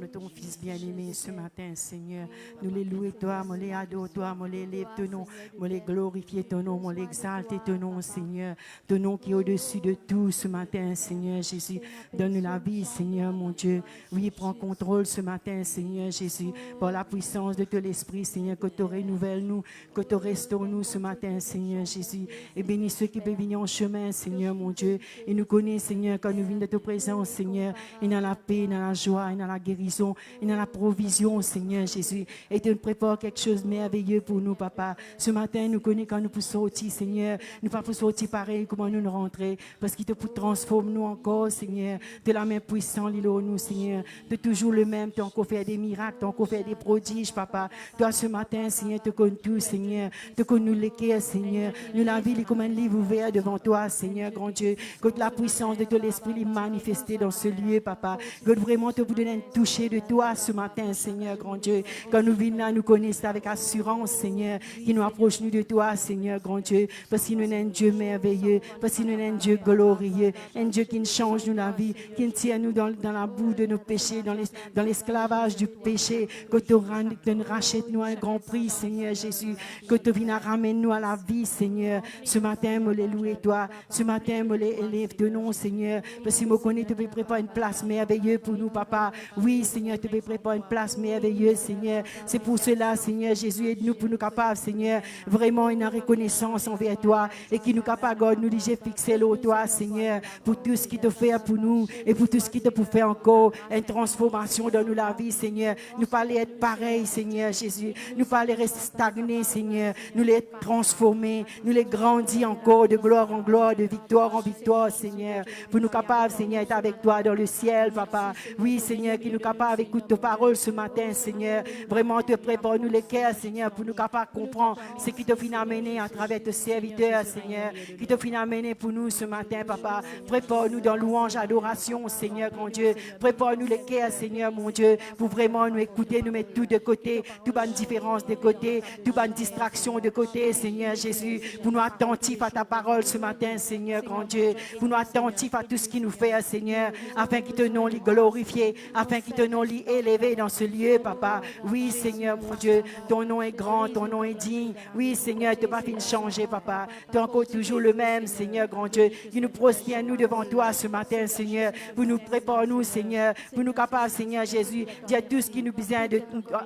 de ton Fils bien-aimé ce matin, Seigneur. Nous les louons, toi, nous les adorons, toi, nous les élèvons, ton nom, nous les glorifions, ton nom, nous l'exaltons, ton nom, Seigneur. Ton nom qui est au-dessus de tout ce matin, Seigneur Jésus. Donne-nous la vie, Seigneur, mon Dieu. Oui, prends contrôle ce matin, Seigneur Jésus, par la puissance de ton esprit, Seigneur, que tu renouvelles nous, que tu restaures nous ce matin, Seigneur Jésus. Et bénis ceux qui peuvent venir en chemin, Seigneur, mon Dieu. Et nous connais, Seigneur, quand nous venons de ta présence, Seigneur, et dans la paix, dans la joie, et dans la guérison, et dans la provision, Seigneur Jésus. Et tu nous prépares quelque chose de merveilleux pour nous, Papa. Ce matin, nous connaissons quand nous pouvons sortir, Seigneur. Nous ne pouvons pas sortir pareil, comment nous rentrer, parce qu'il te transforme nous encore, Seigneur. De la main puissante, il nous, Seigneur. De toujours le même, tu as encore fait des miracles, tu as encore fait des prodiges, Papa. Toi, ce matin, Seigneur, tu connais tout, Seigneur. Tu connais nous l'équerre, Seigneur. Nous, la vie, comme un livre ouvert devant toi, Seigneur, grand Dieu. Que la puissance de ton esprit est manifestée dans ce lieu, Papa. Que vraiment te vous donner un toucher de toi ce matin, Seigneur, grand Dieu. Quand nous venons là, nous connaissons avec assurance, Seigneur, qui nous approche nous de toi, Seigneur, grand Dieu. Parce qu'il nous est un Dieu merveilleux, parce qu'il nous est un Dieu glorieux, un Dieu qui nous change nous la vie, qui nous tient nous dans la boue de nos péchés, dans l'esclavage du péché. Que tu nous rachètes nous un grand prix, Seigneur Jésus. Que tu viennes ramener nous à la vie, Seigneur. Ce matin, me les louer toi. Ce matin, me les élève de nom, Seigneur. Parce que me connais, tu peux préparer une place merveilleuse pour nous, Papa. Oui, Seigneur, tu peux préparer une place merveilleuse, Seigneur. C'est pour cela, Seigneur Jésus, aide-nous pour nous capables, Seigneur, vraiment une reconnaissance envers toi et qui nous capable de nous dire fixer l'eau, toi, Seigneur, pour tout ce qui te fait pour nous et pour tout ce qui te peut faire encore, une transformation dans nous la vie, Seigneur. Nous pas aller être pareil, Seigneur Jésus. Nous pas aller rester stagnés, Seigneur. Nous les transformer, nous les grandir encore de gloire en gloire, de victoire en victoire, Seigneur. Pour nous capables, Seigneur, d'être avec toi dans le ciel, Papa. Oui, Seigneur, qui nous capable d'écouter ta parole ce matin, Seigneur. Vraiment, te prépare nous les cœurs, Seigneur, pour nous capables de comprendre ce qui te finit amener à travers tes serviteurs, Seigneur. Qui te finit amener pour nous ce matin, Papa. Prépare-nous dans louange, adoration, Seigneur, grand Dieu. Prépare-nous les cœurs, Seigneur, mon Dieu, pour vraiment nous écouter, nous mettre tout de côté, toute bonne différence de côté, toute bonne distraction de côté, Seigneur Jésus, pour nous attentifs à ta parole ce matin, Seigneur, grand Dieu, pour nous attentifs à tout ce qui nous fait, Seigneur, afin qu'il te nom l'y glorifier, afin qu'il te nom l'y élever dans ce lieu, Papa. Oui, Seigneur, mon Dieu, ton nom est grand, ton nom est digne. Oui, Seigneur, tu n'as pas fini de changer, Papa. Tu es encore toujours le même, Seigneur, grand Dieu, qui nous prosterne nous devant toi ce matin, Seigneur, pour nous préparer, nous, Seigneur, pour nous capables, Seigneur Jésus, dire tout ce qui nous besoin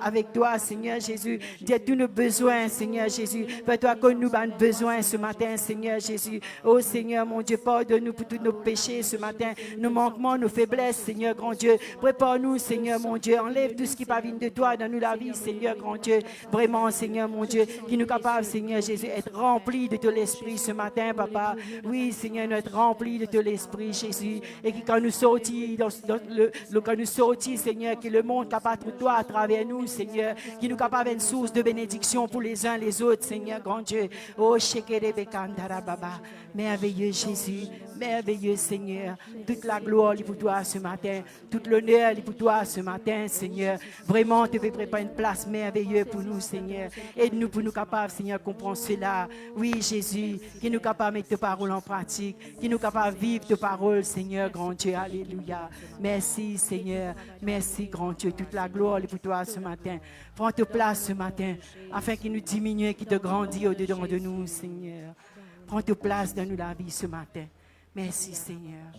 avec toi, Seigneur Jésus, dire tous nos besoins, Seigneur Jésus. Fais-toi que nous avons besoin ce matin, Seigneur Jésus. Oh, Seigneur, mon Dieu, pardonne-nous pour tous nos péchés ce matin, nos manquements, nos faiblesses, Seigneur, grand Dieu. Prépare-nous, Seigneur, mon Dieu. Enlève tout ce qui pas vient de toi dans nous la vie, Seigneur, grand Dieu. Vraiment, Seigneur, mon Dieu, qui nous capable, Seigneur Jésus, être rempli de ton esprit ce matin, Papa. Oui, Seigneur, nous être rempli de ton esprit, Jésus. Et qui, quand nous sortons, quand nous sortons, Seigneur, que le monde capable de toi à travers nous, Seigneur, qui nous capable une source de bénédiction pour les uns les autres, Seigneur, grand Dieu. Oh, Shekerebekandara Baba. Merveilleux Jésus, merveilleux Seigneur. Toute la gloire est pour toi ce matin. Toute l'honneur est pour toi ce matin, Seigneur. Vraiment, tu veux préparer une place merveilleuse pour nous, Seigneur. Aide-nous pour nous capables, Seigneur, comprendre cela. Oui, Jésus, qui nous capable de mettre tes paroles en pratique, qui nous capable de vivre tes paroles, Seigneur, grand Dieu. Alléluia. Merci, Seigneur. Merci, grand Dieu. Toute la gloire est pour toi ce matin. Prends ta place ce matin, afin qu'il nous diminue, qu'il te grandisse au-dedans de nous, Seigneur. Prends ta place dans nous la vie ce matin. Merci, Seigneur.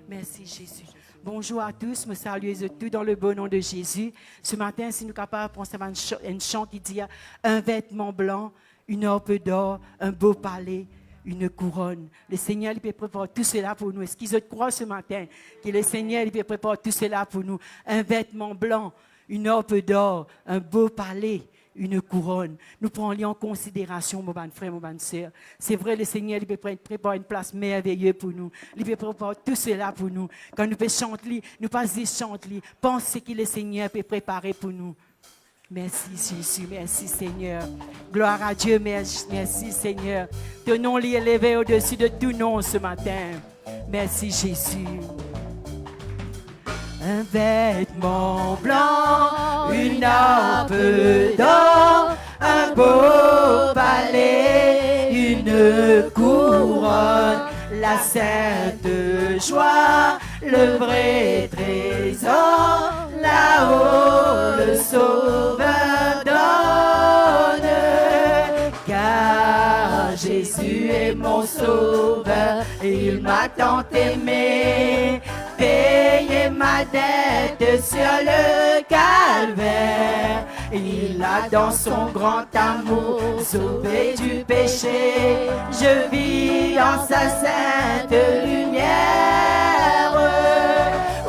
Merci, Jésus. Bonjour à tous, me saluez tous dans le beau nom de Jésus. Ce matin, si nous sommes capables de penser à un chant qui dit un vêtement blanc, une orbe d'or, un beau palais, une couronne. Le Seigneur, il peut préparer tout cela pour nous. Est-ce qu'ils croient ce matin que le Seigneur, il peut préparer tout cela pour nous? Un vêtement blanc, une orbe d'or, un beau palais, une couronne. Nous prenons en considération, mon bon frère, mon bonne sœur. C'est vrai, le Seigneur, il peut préparer une place merveilleuse pour nous. Il peut préparer tout cela pour nous. Quand nous pouvons chanter, nous pas dire chanter, pensez que le Seigneur peut préparer pour nous. Merci Jésus, merci Seigneur. Gloire à Dieu, merci Seigneur. Ton nom est élevé au-dessus de tout nom ce matin. Merci Jésus. Un vêtement blanc, une orbe d'or, un beau palais, une couronne, la sainte joie, le vrai trésor, là mon sauveur, il m'a tant aimé. Payé ma dette sur le calvaire, il a dans son grand amour sauvé du péché. Je vis dans sa sainte lumière.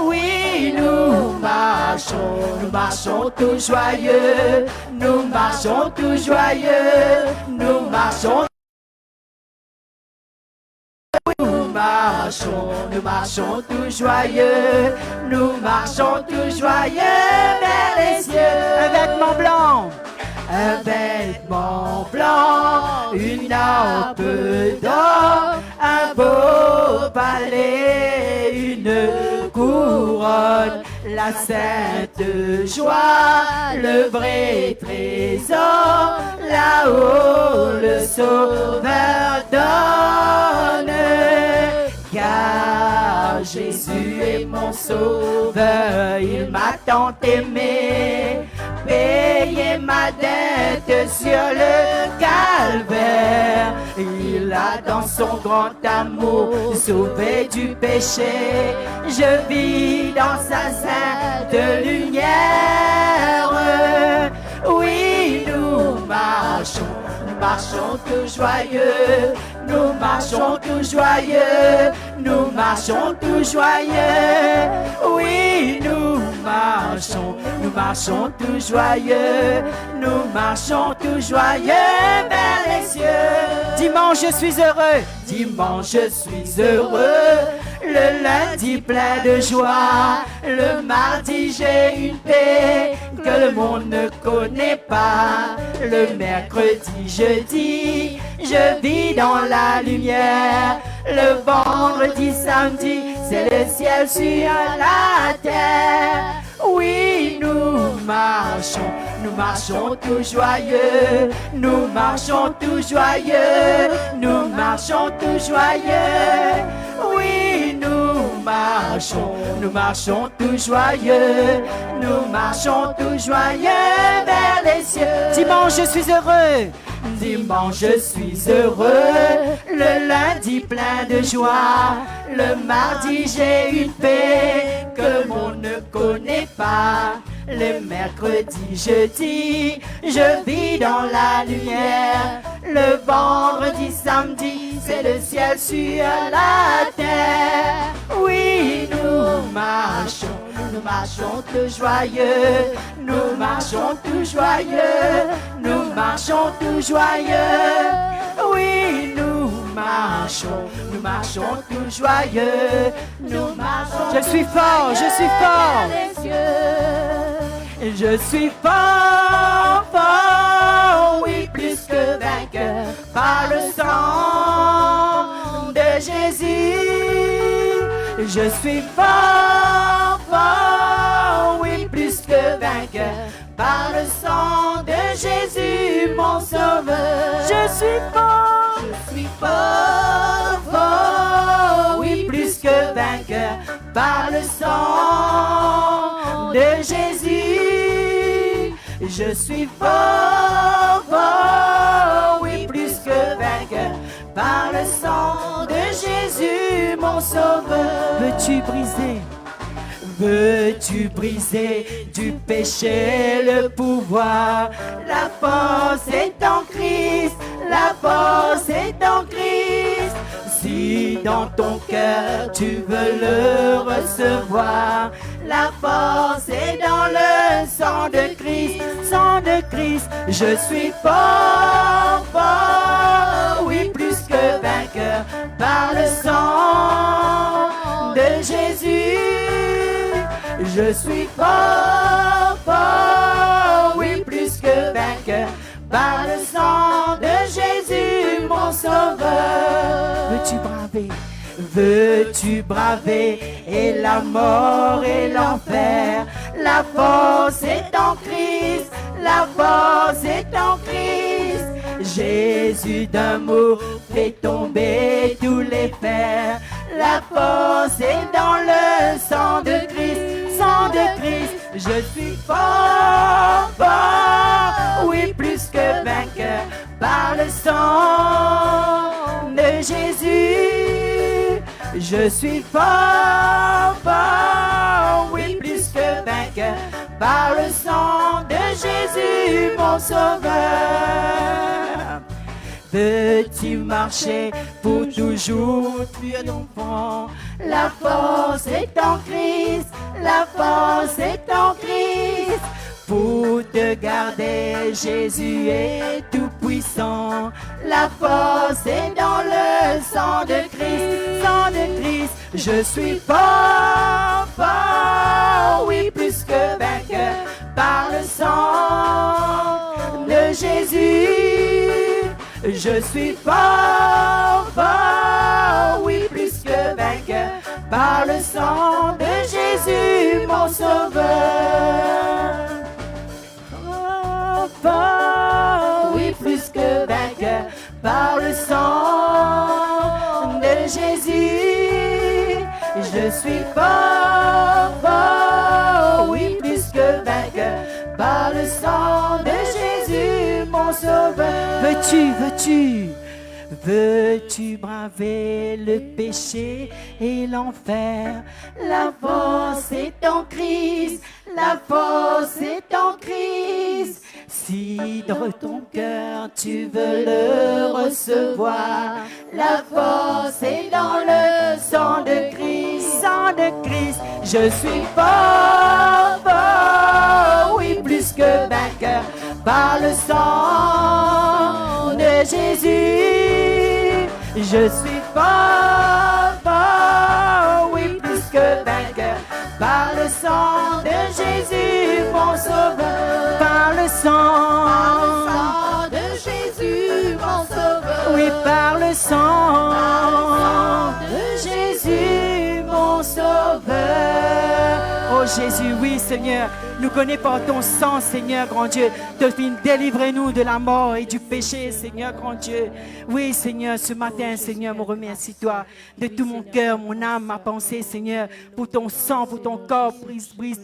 Oui, nous marchons tout joyeux, nous marchons tout joyeux, nous marchons. Nous marchons tout joyeux, nous marchons tout joyeux vers les cieux. Un vêtement blanc, un vêtement blanc, une harpe d'or, un beau palais, une couronne, la sainte joie, le vrai trésor, là-haut le Sauveur donne. Car Jésus est mon sauveur, il m'a tant aimé, payé ma dette sur le calvaire. Il a dans son grand amour sauvé du péché. Je vis dans sa sainte lumière. Oui, nous marchons tout joyeux. Nous marchons tout joyeux, nous marchons tout joyeux. Oui, nous marchons tout joyeux, nous marchons tout joyeux vers les cieux. Dimanche, je suis heureux, dimanche, je suis heureux. Le lundi, plein de joie. Le mardi, j'ai une paix que le monde ne connaît pas. Le mercredi, jeudi, je vis dans la lumière. Le vendredi, samedi, c'est le ciel sur la terre. Oui, nous marchons tout joyeux, nous marchons tout joyeux, nous marchons tout joyeux. Oui, nous marchons tout joyeux, nous marchons tout joyeux vers les cieux. Dimanche, je suis heureux. Dimanche, je suis heureux, le lundi plein de joie, le mardi j'ai une paix que le monde ne connaît pas, le mercredi, jeudi, je vis dans la lumière, le vendredi, samedi, c'est le ciel sur la terre. Oui, nous marchons tout joyeux, nous marchons tout joyeux, nous marchons tout joyeux. Oui, nous marchons tout joyeux, nous marchons. Je suis fort, je suis fort. Je suis fort, fort, oui, plus que vainqueur par le sang de Jésus. Je suis fort, fort, oui, plus que vainqueur par le sang de Jésus, mon sauveur. Je suis fort, fort, oui, plus que vainqueur par le sang de Jésus. Je suis fort, fort, oui, plus que vainqueur par le sang de Jésus, mon sauveur. Veux-tu briser? Veux-tu briser du péché le pouvoir? La force est en Christ, la force est en Christ. Si dans ton cœur tu veux le recevoir, la force est dans le sang de Christ, sang de Christ. Je suis fort, fort, oui, plus que vainqueur par le sang de Jésus. Je suis fort, fort, oui, plus que vainqueur par le sang de Jésus, mon sauveur. Veux-tu braver? Veux-tu braver et la mort et l'enfer? La force est en Christ, la force est en Christ. Jésus d'amour fait tomber tous les fers. La force est dans le sang de Christ, sang de Christ. Je suis fort, fort, oui, plus que vainqueur par le sang de Jésus. Je suis fort, fort, oui, plus que vainqueur, par le sang de Jésus, mon sauveur. Veux-tu marcher pour toujours, tu es enfant? La force est en Christ, la force est en Christ. Pour te garder, Jésus est tout puissant. La force est dans le sang de Christ, sang de Christ. Je suis fort, fort, oui, plus que vainqueur, par le sang de Jésus. Je suis fort, fort, oui, plus que vainqueur, par le sang de Jésus, mon sauveur. Fort, fort, oui, plus que vainqueur, par le sang de Jésus. Je suis fort, fort, oui, plus que vainqueur, par le sang de Jésus, mon sauveur. Veux-tu braver le péché et l'enfer? La force est en Christ, la force est en Christ. Si dans ton cœur tu veux le recevoir, la force est dans le sang de Christ, sang de Christ. Je suis fort, fort, oui, plus que vainqueur, par le sang de Jésus. Je suis fort, fort, oui, plus que vainqueur, par le sang de Jésus, mon sauveur. Par le sang de Jésus, mon sauveur. Oui, par le sang de Jésus, mon sauveur. Oh Jésus, oui Seigneur, nous connaissons par ton sang, Seigneur, grand Dieu. Délivrez-nous de la mort et du péché, Seigneur, grand Dieu. Oui, Seigneur, ce matin, Seigneur, me remercie-toi de tout mon cœur, mon âme, ma pensée, Seigneur, pour ton sang, pour ton corps,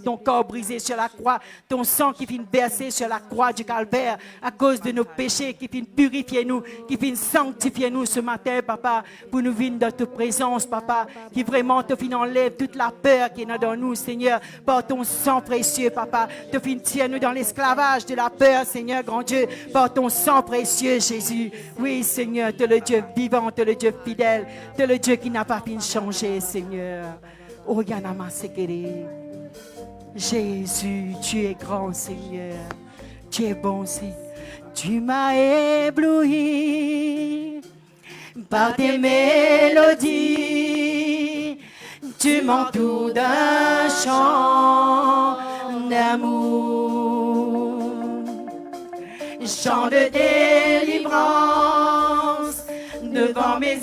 ton corps brisé sur la croix, ton sang qui vient verser sur la croix du calvaire à cause de nos péchés, qui vient purifier nous, qui vient sanctifier nous ce matin, Papa, pour nous venir dans ta présence, Papa, qui vraiment te vient enlève toute la peur qui est dans nous, Seigneur, par ton sang précieux, Papa, te vient tirer nous dans l'esclavage de la peur, Seigneur, grand Dieu, par ton sang précieux, Jésus. Oui, Seigneur, tu es le Dieu vivant, tu es le Dieu fidèle, tu es le Dieu qui n'a pas pu changer, Seigneur. Oh, Yanama Sekere. Jésus, tu es grand, Seigneur. Tu es bon, Seigneur. Tu m'as ébloui par tes mélodies. Tu m'entoures d'un chant d'amour, chant de délivrance devant mes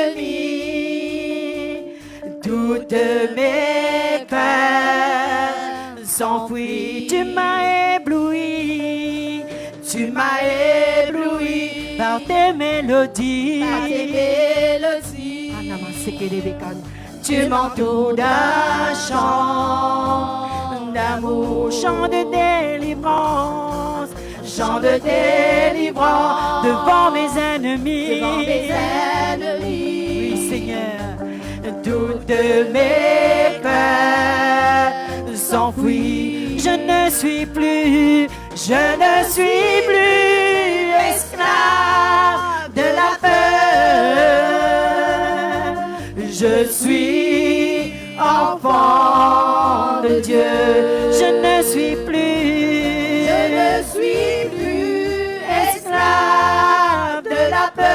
ennemis. Toutes mes peurs s'enfuient. Tu m'as ébloui, tu m'as ébloui par tes mélodies. Par tes mélodies. Tu m'entoures d'un chant d'amour, chant de délivrance, chant de délivrance devant mes ennemis. Devant mes ennemis. Oui, Seigneur, toutes mes peurs s'enfuient. Je ne suis plus esclave de la peur. Je suis enfant de Dieu. Je ne suis plus esclave de la peur.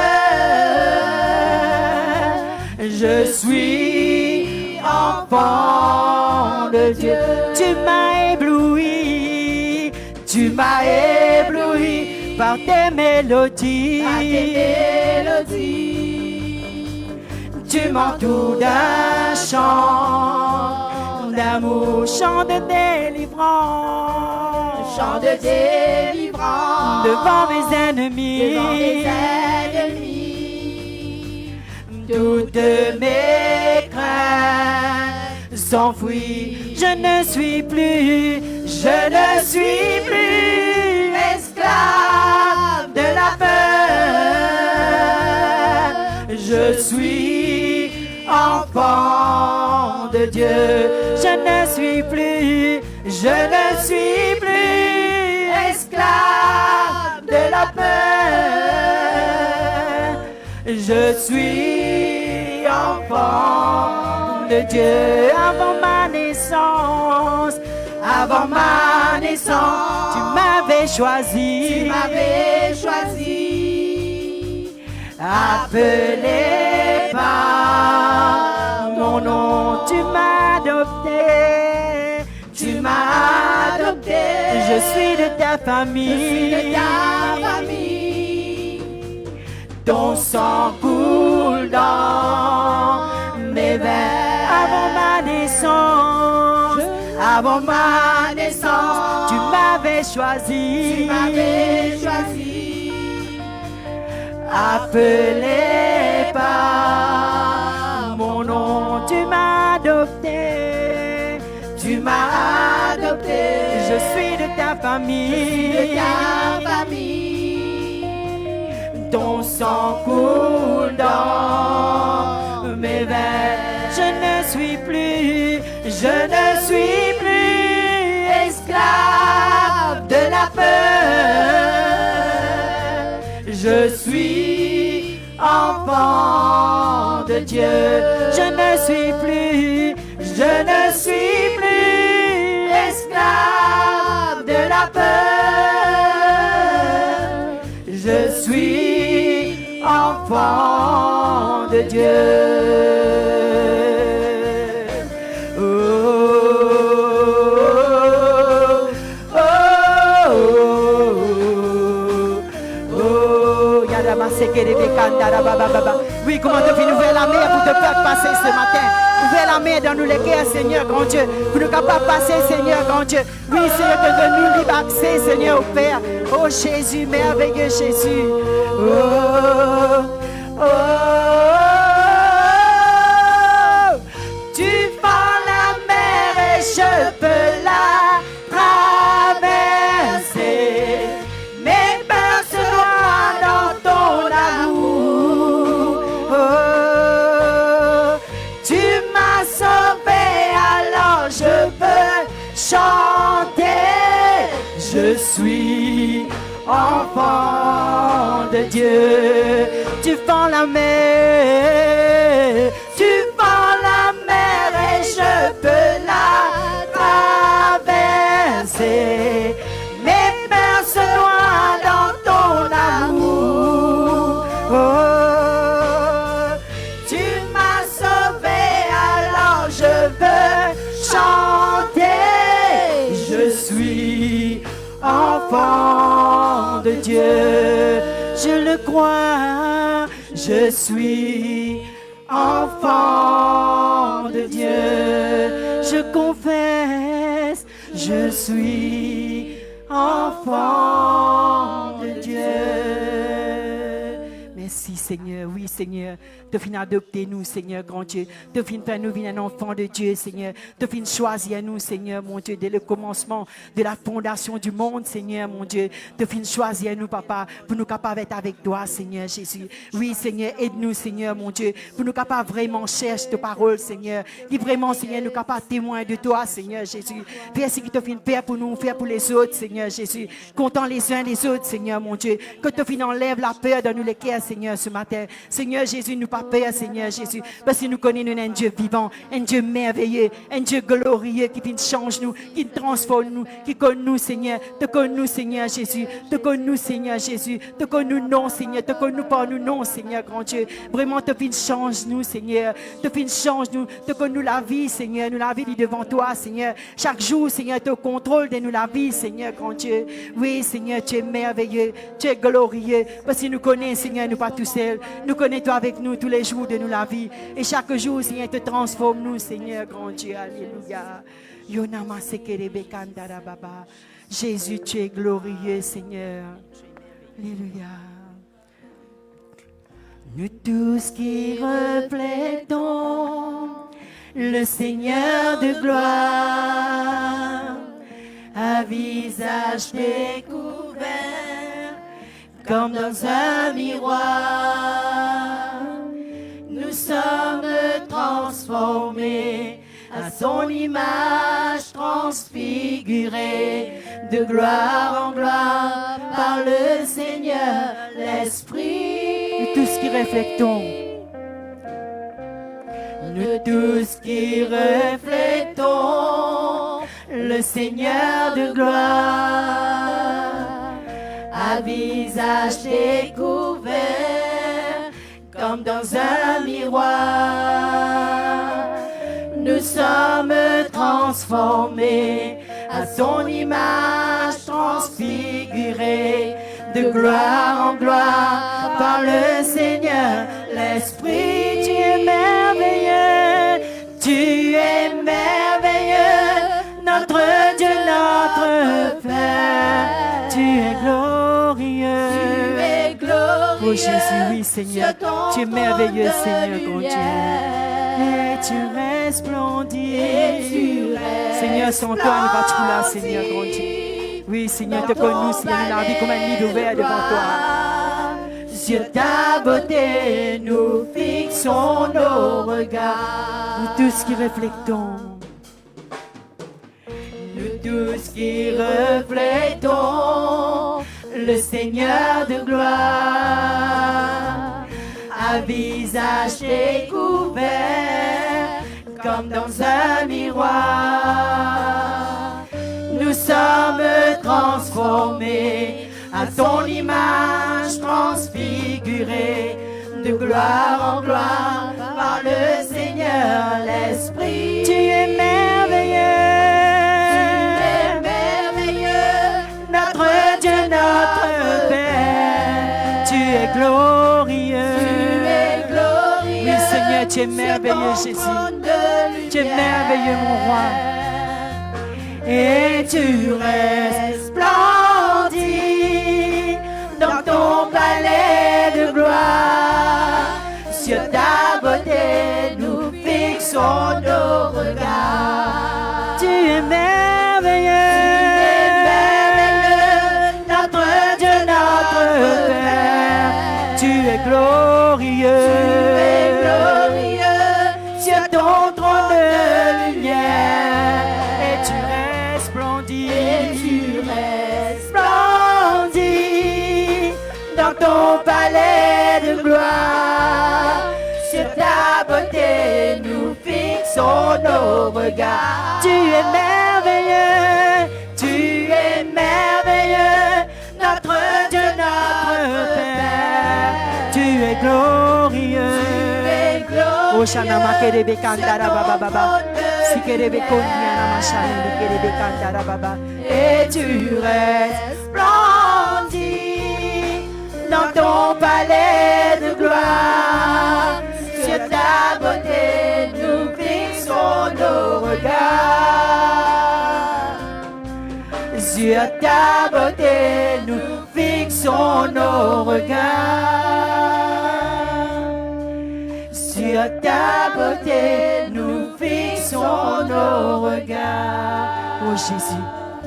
Je suis enfant de Dieu. Tu m'as ébloui par tes mélodies. Tu m'entoures d'un chant d'amour, chant de délivrance, devant mes ennemis. Toutes mes craintes s'enfuient. Je ne suis plus esclave de la peur. Je suis enfant enfant de Dieu. Je ne suis plus esclave de la peur. Je suis enfant de Dieu. Avant ma naissance, tu m'avais choisi. Appelé par mon nom, tu m'as adopté. Je suis de ta famille. Ton sang coule dans mes veines. Avant ma naissance, tu m'avais choisi. Appelé par mon nom, tu m'as adopté. Je suis de ta famille. Ton sang coule dans mes veines. Je ne suis plus esclave de la peur. Je suis enfant de Dieu. Je ne suis plus esclave de la peur. Je suis enfant de Dieu. Oui, comment te faire ouvrir la main pour te faire passer ce matin. Ouvrir la main dans nous les cœurs, Seigneur, grand Dieu. Pour nous capables de passer, Seigneur, grand Dieu. Oui, Seigneur, que nous libre accès, Seigneur, au Père. Oh Jésus, merveilleux Jésus. Tu fends la mer et je peux la traverser. Mes peurs se noient dans ton amour. Tu m'as sauvé, alors je peux chanter. Je suis enfant de Dieu. Tu fends la mer, et je peux la traverser. Mes peurs se noient dans ton amour. Tu m'as sauvé, alors je veux chanter. Je suis enfant de Dieu. Je le crois, je suis enfant de Dieu. Je confesse, je suis enfant de Dieu. Merci Seigneur, oui Seigneur, te fin adopter nous Seigneur grand Dieu, te fin faire nous un enfant de Dieu Seigneur, te fin choisir nous Seigneur mon Dieu dès le commencement de la fondation du monde Seigneur mon Dieu, te fin choisir nous papa pour nous capables d'être avec toi Seigneur Jésus. Oui Seigneur, aide-nous Seigneur mon Dieu, pour nous capables vraiment chercher ta parole Seigneur, qui vraiment Seigneur nous capables témoins de toi Seigneur Jésus. Fais ce qui te fin faire pour nous, faire pour les autres Seigneur Jésus, comptant les uns les autres Seigneur mon Dieu, que te fin enlève la peur dans nous les cœurs Seigneur ce matin. Seigneur Jésus, nous pas peur Seigneur Jésus, parce que nous connaissons un Dieu vivant, un Dieu merveilleux, un Dieu glorieux qui change nous, qui transforme nous, qui connaît nous Seigneur, te connaît nous Seigneur Jésus, te connaît nous Seigneur Jésus, te connaît nous non Seigneur, te connaît nous par nous non Seigneur grand Dieu. Vraiment te change nous Seigneur, te change nous, te connaît nous la vie Seigneur, nous la vie devant toi Seigneur. Chaque jour Seigneur, te contrôle de nous la vie Seigneur grand Dieu. Oui Seigneur, tu es merveilleux, tu es glorieux, parce que nous connaissons Seigneur, nous pas tout seuls, nous connaissons toi avec nous tous les jours de nous la vie. Et chaque jour Seigneur, te transforme nous Seigneur grand Dieu. Alléluia. Jésus, tu es glorieux Seigneur. Alléluia. Nous tous qui reflétons le Seigneur de gloire, à visage découvert comme dans un miroir, nous sommes transformés à son image transfigurée, de gloire en gloire par le Seigneur l'Esprit. Nous tous qui reflétons, nous tous qui reflétons le Seigneur de gloire, à visage découvert comme dans un miroir. Nous sommes transformés à son image transfigurée, de gloire en gloire par le Seigneur l'Esprit. Tu es merveilleux, tu es merveilleux, notre Dieu, notre Père. tu es glorieux. Tu es glorieux. Oh Jésus, oui Seigneur, tu es merveilleux Seigneur, grand Dieu. Et tu resplendis. Seigneur, sans toi, nous pas tout là, Seigneur, grand Dieu. Oui, Seigneur, te connais, Seigneur, la vie comme un livre ouvert devant toi. Sur ta beauté, nous fixons nos regards. Nous tous qui reflétons, nous tous qui reflétons le Seigneur de gloire, à visage découvert comme dans un miroir. Nous sommes transformés à ton image transfigurée, de gloire en gloire par le Seigneur l'Esprit. tu es merveilleux. Tu es merveilleux, Notre Dieu, notre Père, tu es glorieux. tu es glorieux. Oui, Seigneur, tu es merveilleux, Jésus. Tu es merveilleux, mon roi. Et tu resplendis dans ton palais de gloire. Sur ta beauté, nous fixons nos regards. Tu es merveilleux. Notre Dieu, notre Père. Tu es glorieux. Tu es glorieux sur ton trône de lumière. Et tu resplendis. Et tu resplendis dans ton palais de gloire. Sur ta beauté, nous fixons nos regards. Tu es merveilleux. Tu es merveilleux, notre Dieu, notre Père. Tu es glorieux. Tu es glorieux. Oh, Shanama Kerebe Kandara Baba Baba. Si Kerebe Kondiana Machane Kerebe Kandara Baba. Et tu resplendis dans ton palais de gloire. Sur ta beauté, nous fixons nos regards. Sur ta beauté, nous fixons nos regards. Sur ta beauté, nous fixons nos regards. Oh Jésus.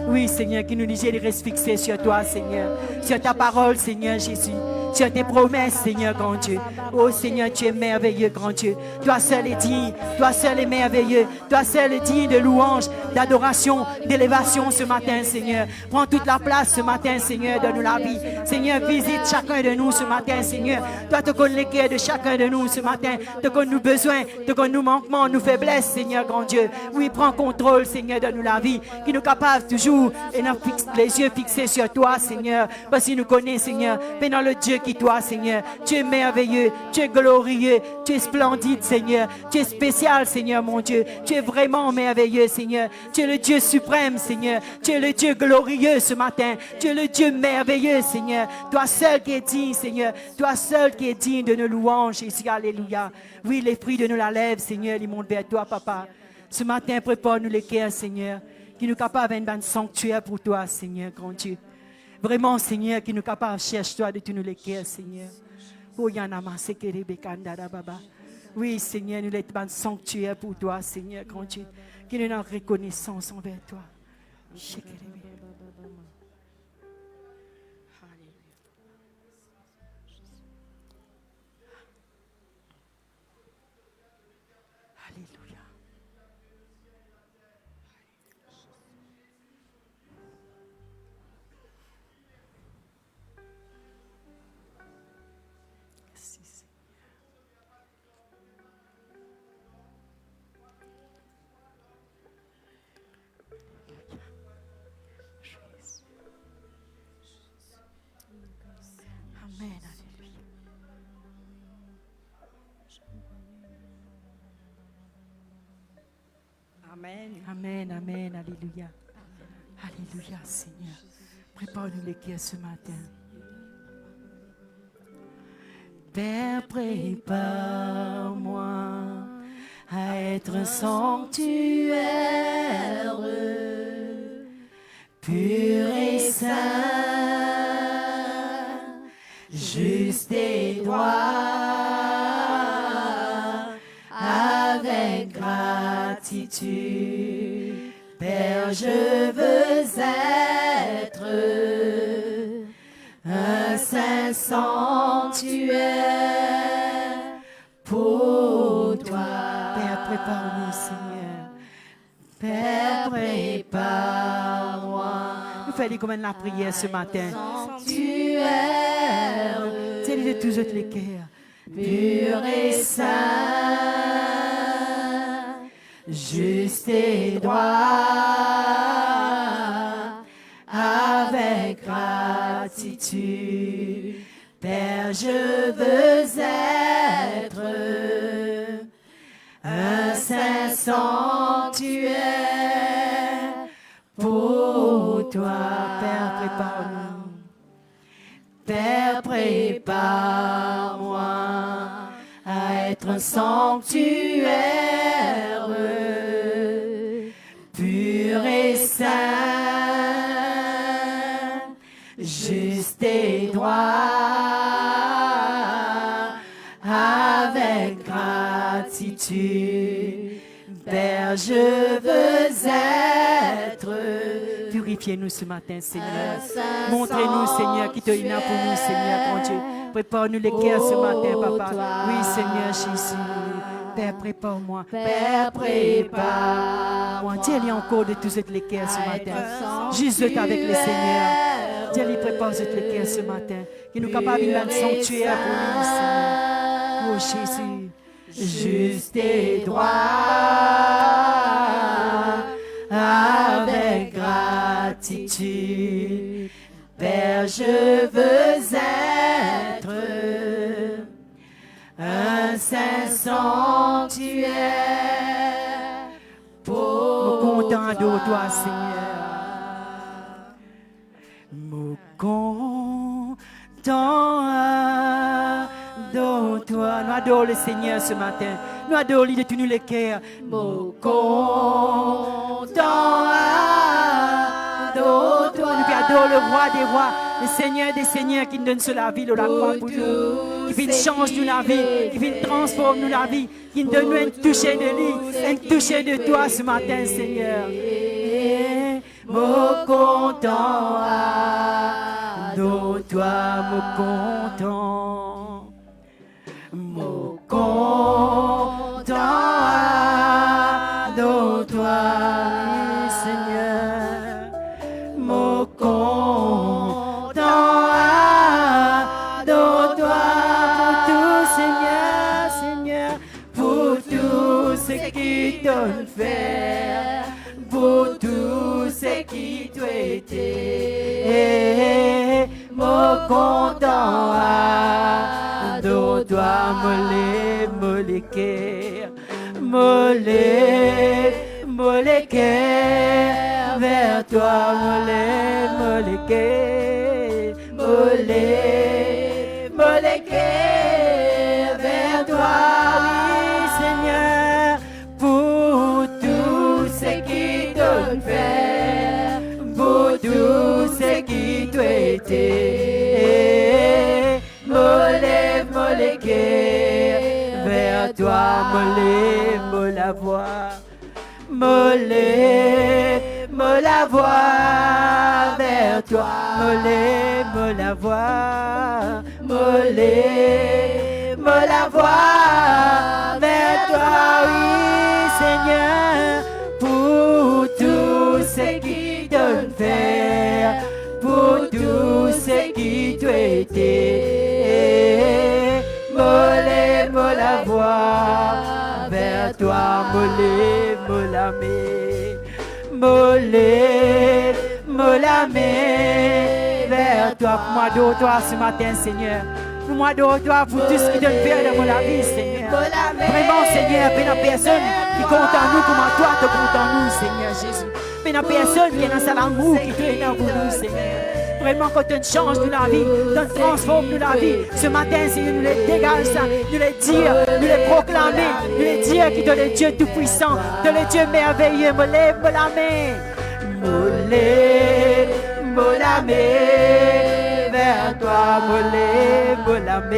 Oui, Seigneur, qui nous dit de rester fixé sur toi, Seigneur. Sur ta parole, Seigneur Jésus. Sur tes promesses, Seigneur, grand Dieu. Oh Seigneur, tu es merveilleux, grand Dieu. Toi seul est digne. Toi seul est merveilleux. Toi seul est digne de louange, d'adoration, d'élévation ce matin, Seigneur. Prends toute la place ce matin, Seigneur, donne-nous la vie. Seigneur, visite chacun de nous ce matin, Seigneur. Toi, te connais les cœurs de chacun de nous ce matin. Te connais nos besoins, te connais nos manquements, nos faiblesses, Seigneur, grand Dieu. Oui, prends contrôle, Seigneur, donne-nous la vie. Qui nous capable toujours et nous fixe les yeux fixés sur toi, Seigneur. Parce qu'il nous connaît, Seigneur. Mais dans le Dieu qui toi, Seigneur. Tu es merveilleux, tu es glorieux, tu es splendide, Seigneur. Tu es spécial, Seigneur, mon Dieu. Tu es vraiment merveilleux, Seigneur. Tu es le Dieu suprême, Seigneur. Tu es le Dieu glorieux ce matin. Tu es le Dieu merveilleux, Seigneur. Toi seul qui es digne, Seigneur. Toi seul qui es digne de nos louanges, Jésus. Alléluia. Oui, les fruits de nos la lèvres, Seigneur, ils montent vers toi, Papa. Ce matin, prépare-nous les cœurs, Seigneur, qui nous capables d'un sanctuaire pour toi, Seigneur, grand Dieu. Vraiment, Seigneur, qui nous capable cherche toi de tous nous les cœurs, Seigneur. Oh, Yanama, Sekerebe Kandara Baba. Oui, Seigneur, nous les un sanctuaire pour toi, Seigneur, grand Dieu. Qui nous donne reconnaissance envers toi. Shekerebe. Amen, amen, alléluia. Alléluia, Seigneur. Prépare-nous les cœurs ce matin. Père, prépare-moi à être un sanctuaire, pur et saint, juste et droit, avec gratitude. Père, je veux être un saint sanctuaire pour toi. Père, prépare-nous, Seigneur. Père, prépare-moi. Nous faisons comme la prière ce matin. Sanctuaire, c'est de tous les cœurs. Pur et saint, juste et droit, avec gratitude. Père, je veux être un saint sanctuaire pour toi. Père, prépare-nous. Père, prépare-moi à être un sanctuaire, pur et saint, juste et droit, avec gratitude. Père, je veux être. Purifiez-nous ce matin, Seigneur. Montrez-nous, Seigneur, qui te unit pour nous, Seigneur, mon Dieu. Prépare-nous les cœurs ce matin, Papa. Oui, Seigneur Jésus. Père, prépare-moi. Père, prépare-moi. Dis-lui encore de tous les cœurs ce matin. Juste avec le Seigneur. Dis-lui, prépare tous les cœurs ce matin. Qu'il nous capable de mettre sanctuaire pour nous, Seigneur. Oh, Jésus. Juste et droit, avec gratitude. Père, je veux être un saint sanctuaire pour content de toi, Seigneur. Mon content de toi. Nous adorons le Seigneur ce matin. Nous adorons lui de tous les cœurs. Mon content de toi. Nous adorons le roi des rois, le Seigneur des seigneurs qui nous donne sur la vie de la croix pour nous. Qui vient changer nous la vie, qui vient transformer nous la vie, qui nous donne un toucher de lui, un toucher de toi ce matin, Seigneur. Mon content de toi, mon content. Mon content de toi, Seigneur. Mon content de toi, pour tout, Seigneur, Seigneur, pour tout ce qui t'ont fait, pour tout ce qui t'a été. Mon content de toi, molé cœur, molé cœur, vers toi, molé cœur, molé cœur, vers toi, oui, Seigneur, pour tout ce qui t'ont fait, pour tout ce qui t'a été. Molé cœur, vers toi, molé la voix, molé la voix, vers toi, molé la voix, molé la voix, vers toi, oui, Seigneur, pour tout ce qui t'ont fait, pour tout ce qui t'a été. Molé la voix, vers toi, molé la main, vers toi, pour moi d'eau, toi ce matin, Seigneur. Pour moi d'eau, toi, pour tout ce qui donne faire dans la vie, Seigneur. Vraiment, Seigneur, pour la personne qui compte en nous, comment toi tu comptes en nous, Seigneur Jésus. Mais la personne qui est dans cet amour qui te donne pour nous, Seigneur. Vraiment, quand tu changes de la vie, tu transformes de la vie. Ce matin, Seigneur, nous les dégage ça, nous les dire, nous les proclamer, nous les dire que tu es le Dieu tout-puissant, tu es le Dieu merveilleux. Me lève la main. Me lève la main vers toi, me lève la main.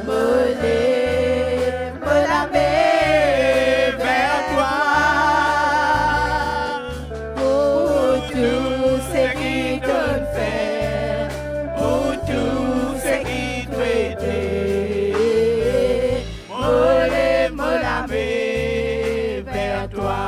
Me lève la main vers toi. Pour tout ce qui te fait, pour tout ce qui te fait. Me lève la main vers toi.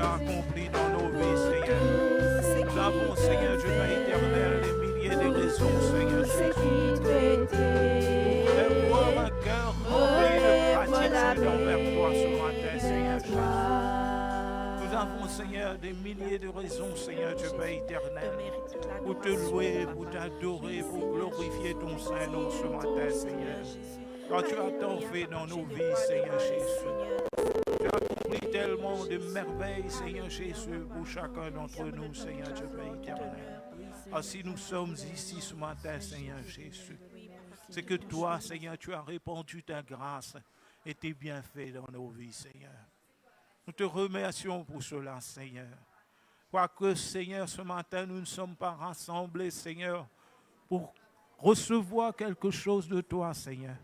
Accompli dans nos vies, Seigneur. Nous avons, Seigneur Dieu éternel, des milliers de raisons, Seigneur Jésus. Fais voir un cœur rempli de gratitude envers toi ce matin, Seigneur Jésus. Nous avons, Seigneur, des milliers de raisons, Seigneur Dieu éternel, pour te louer, pour t'adorer, pour glorifier ton Saint-Nom ce matin, Seigneur. Quand tu as tant fait dans nos vies, Seigneur Jésus. Tu as accompli tellement de merveilles, Seigneur Jésus, pour chacun d'entre nous, Seigneur Dieu éternel. Ainsi nous sommes ici ce matin, Seigneur Jésus. C'est que toi, Seigneur, tu as répandu ta grâce et tes bienfaits dans nos vies, Seigneur. Nous te remercions pour cela, Seigneur. Quoique, Seigneur, ce matin, nous ne sommes pas rassemblés, Seigneur, pour recevoir quelque chose de toi, Seigneur,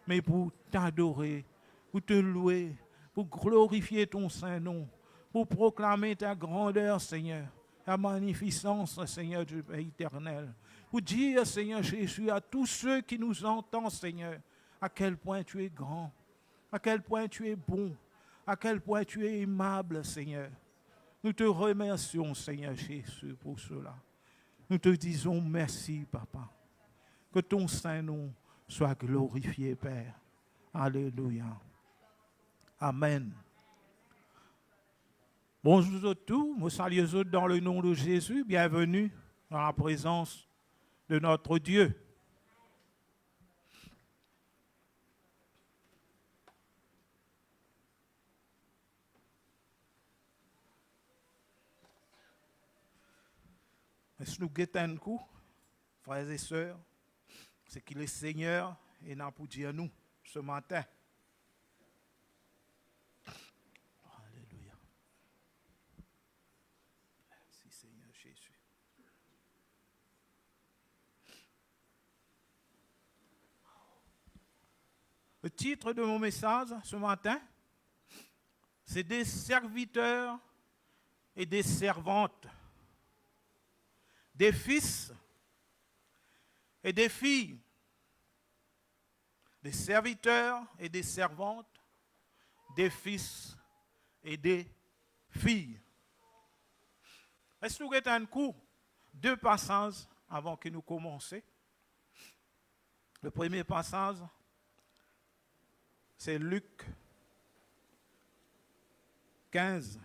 mais pour t'adorer, pour te louer, pour glorifier ton Saint-Nom, pour proclamer ta grandeur, Seigneur, ta magnificence, Seigneur Dieu éternel. Pour dire, Seigneur Jésus, à tous ceux qui nous entendent, Seigneur, à quel point tu es grand, à quel point tu es bon, à quel point tu es aimable, Seigneur. Nous te remercions, Seigneur Jésus, pour cela. Nous te disons merci, Papa. Que ton Saint-Nom soit glorifié, Père. Alléluia. Amen. Bonjour à tous, nous saluons dans le nom de Jésus. Bienvenue dans la présence de notre Dieu. Est-ce que nous guettons un coup, frères et sœurs, c'est qu'il est Seigneur et n'a pour dire nous ce matin. Alléluia. Merci Seigneur Jésus. Le titre de mon message ce matin, c'est des serviteurs et des servantes, des fils et des filles, des serviteurs et des servantes, des fils et des filles. Est-ce que nous avons un coup, deux passages avant que nous commencions? Le premier passage, c'est Luc 15.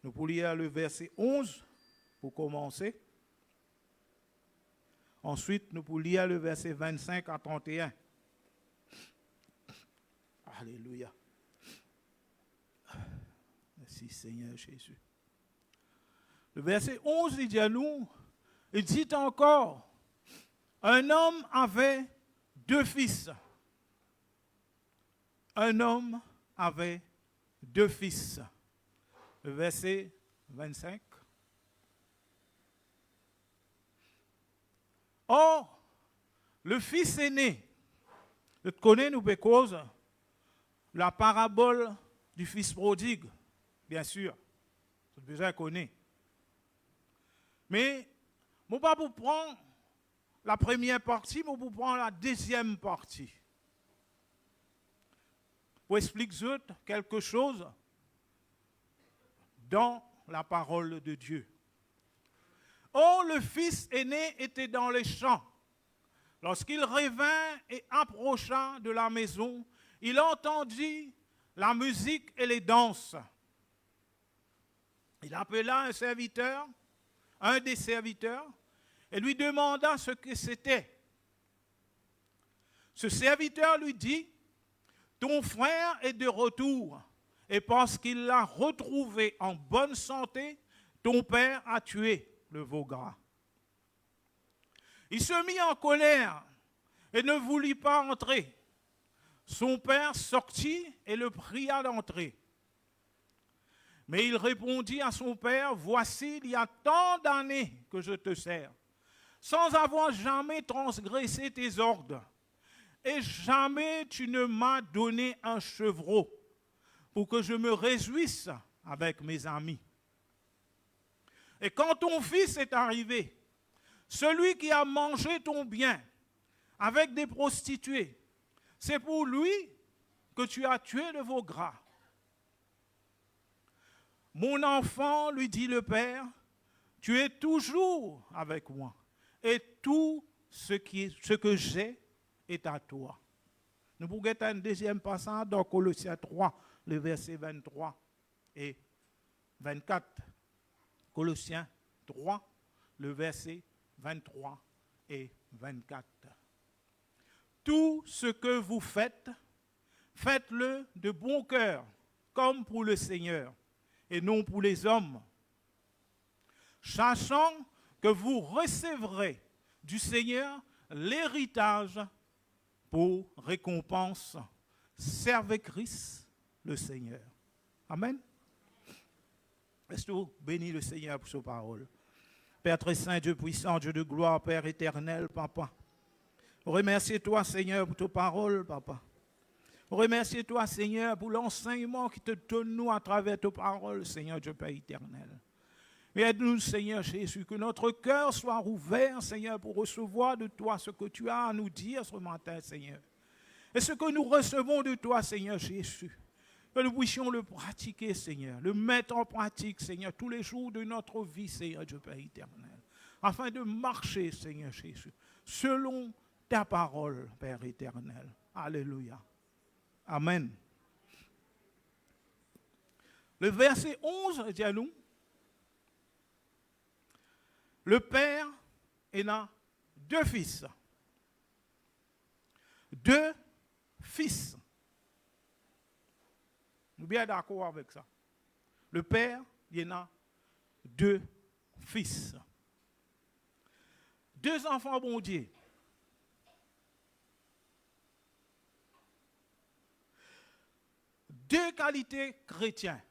Nous pouvons lire le verset 11 pour commencer. Ensuite, nous pouvons lire le verset 25 à 31. Alléluia. Merci Seigneur Jésus. Le verset 11, il dit à nous, il dit encore, un homme avait deux fils. Un homme avait deux fils. Le verset 25. Or, le fils aîné, tu connais, nous, cause la parabole du fils prodigue, bien sûr, tu déjà connais. Mais, je ne vais pas vous prendre la première partie, mais je vais vous prendre la deuxième partie. Pour expliquer quelque chose dans la parole de Dieu. Or, le fils aîné était dans les champs. Lorsqu'il revint et approcha de la maison, il entendit la musique et les danses. Il appela un des serviteurs, et lui demanda ce que c'était. Ce serviteur lui dit, ton frère est de retour, et parce qu'il l'a retrouvé en bonne santé, ton père a tué le veau gras. Il se mit en colère et ne voulut pas entrer. Son père sortit et le pria d'entrer. Mais il répondit à son père, voici, il y a tant d'années que je te sers, sans avoir jamais transgressé tes ordres. Et jamais tu ne m'as donné un chevreau pour que je me réjouisse avec mes amis. Et quand ton fils est arrivé, celui qui a mangé ton bien avec des prostituées, c'est pour lui que tu as tué le veau gras. Mon enfant, lui dit le père, tu es toujours avec moi et tout ce que j'ai est à toi. Nous pouvons être un deuxième passage dans Colossiens 3, le verset 23 et 24. Colossiens 3, le verset 23 et 24. Tout ce que vous faites, faites-le de bon cœur, comme pour le Seigneur, et non pour les hommes, sachant que vous recevrez du Seigneur l'héritage pour récompense. Servez Christ, le Seigneur. Amen. Est-ce que vous bénissez le Seigneur pour sa parole? Père très saint, Dieu puissant, Dieu de gloire, Père éternel, Papa. Remercie toi, Seigneur, pour ta parole, Papa. Remercie toi, Seigneur, pour l'enseignement qui te donne nous à travers ta parole, Seigneur, Dieu Père éternel. Et aide-nous, Seigneur Jésus, que notre cœur soit ouvert, Seigneur, pour recevoir de toi ce que tu as à nous dire ce matin, Seigneur. Et ce que nous recevons de toi, Seigneur Jésus, que nous puissions le pratiquer, Seigneur, le mettre en pratique, Seigneur, tous les jours de notre vie, Seigneur Dieu Père éternel, afin de marcher, Seigneur Jésus, selon ta parole, Père éternel. Alléluia. Amen. Le verset 11 dit à nous, le père a deux fils. Deux fils. Nous sommes bien d'accord avec ça. Le père, il a deux fils. Deux enfants bon Dieu. Deux qualités chrétiens.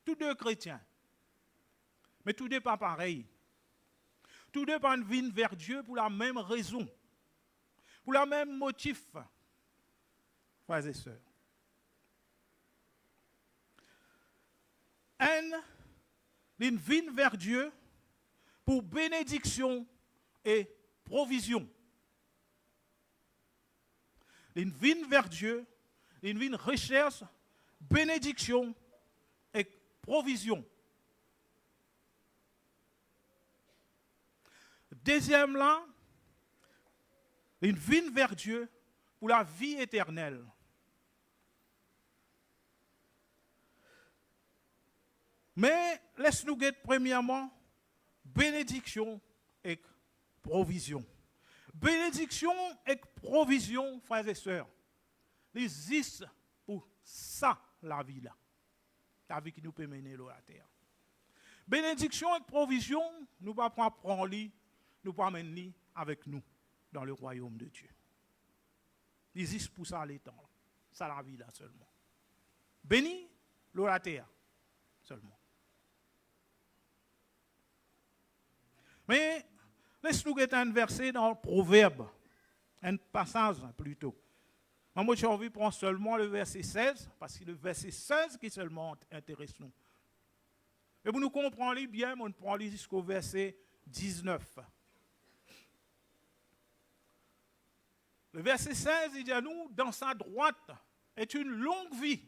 Tous deux chrétiens. Mais tous deux pas pareils. Tous deux pas viennent vers Dieu pour la même raison. Pour le même motif. Frères et sœurs. Un, ils viennent vers Dieu pour bénédiction et provision. Ils viennent vers Dieu, ils viennent recherche, bénédiction et provision. Deuxième là, ils viennent vers Dieu pour la vie éternelle. Mais laisse-nous guetter premièrement bénédiction et provision. Bénédiction et provision, frères et sœurs, ils existent pour ça, la vie là. La vie qui nous peut mener là, la terre. Bénédiction et provision, nous ne pouvons pas prendre lui, nous ne pouvons pas mener avec nous dans le royaume de Dieu. Ils existent pour ça les temps. Ça, la vie là seulement. Béni, la terre seulement. Mais laisse-nous guetter un verset dans le Proverbe, un passage plutôt. Moi, j'ai envie de prendre seulement le verset 16, parce que c'est le verset 16 qui seulement intéresse nous. Et pour nous comprendre bien, on prend jusqu'au verset 19. Le verset 16, il dit à nous, dans sa droite est une longue vie.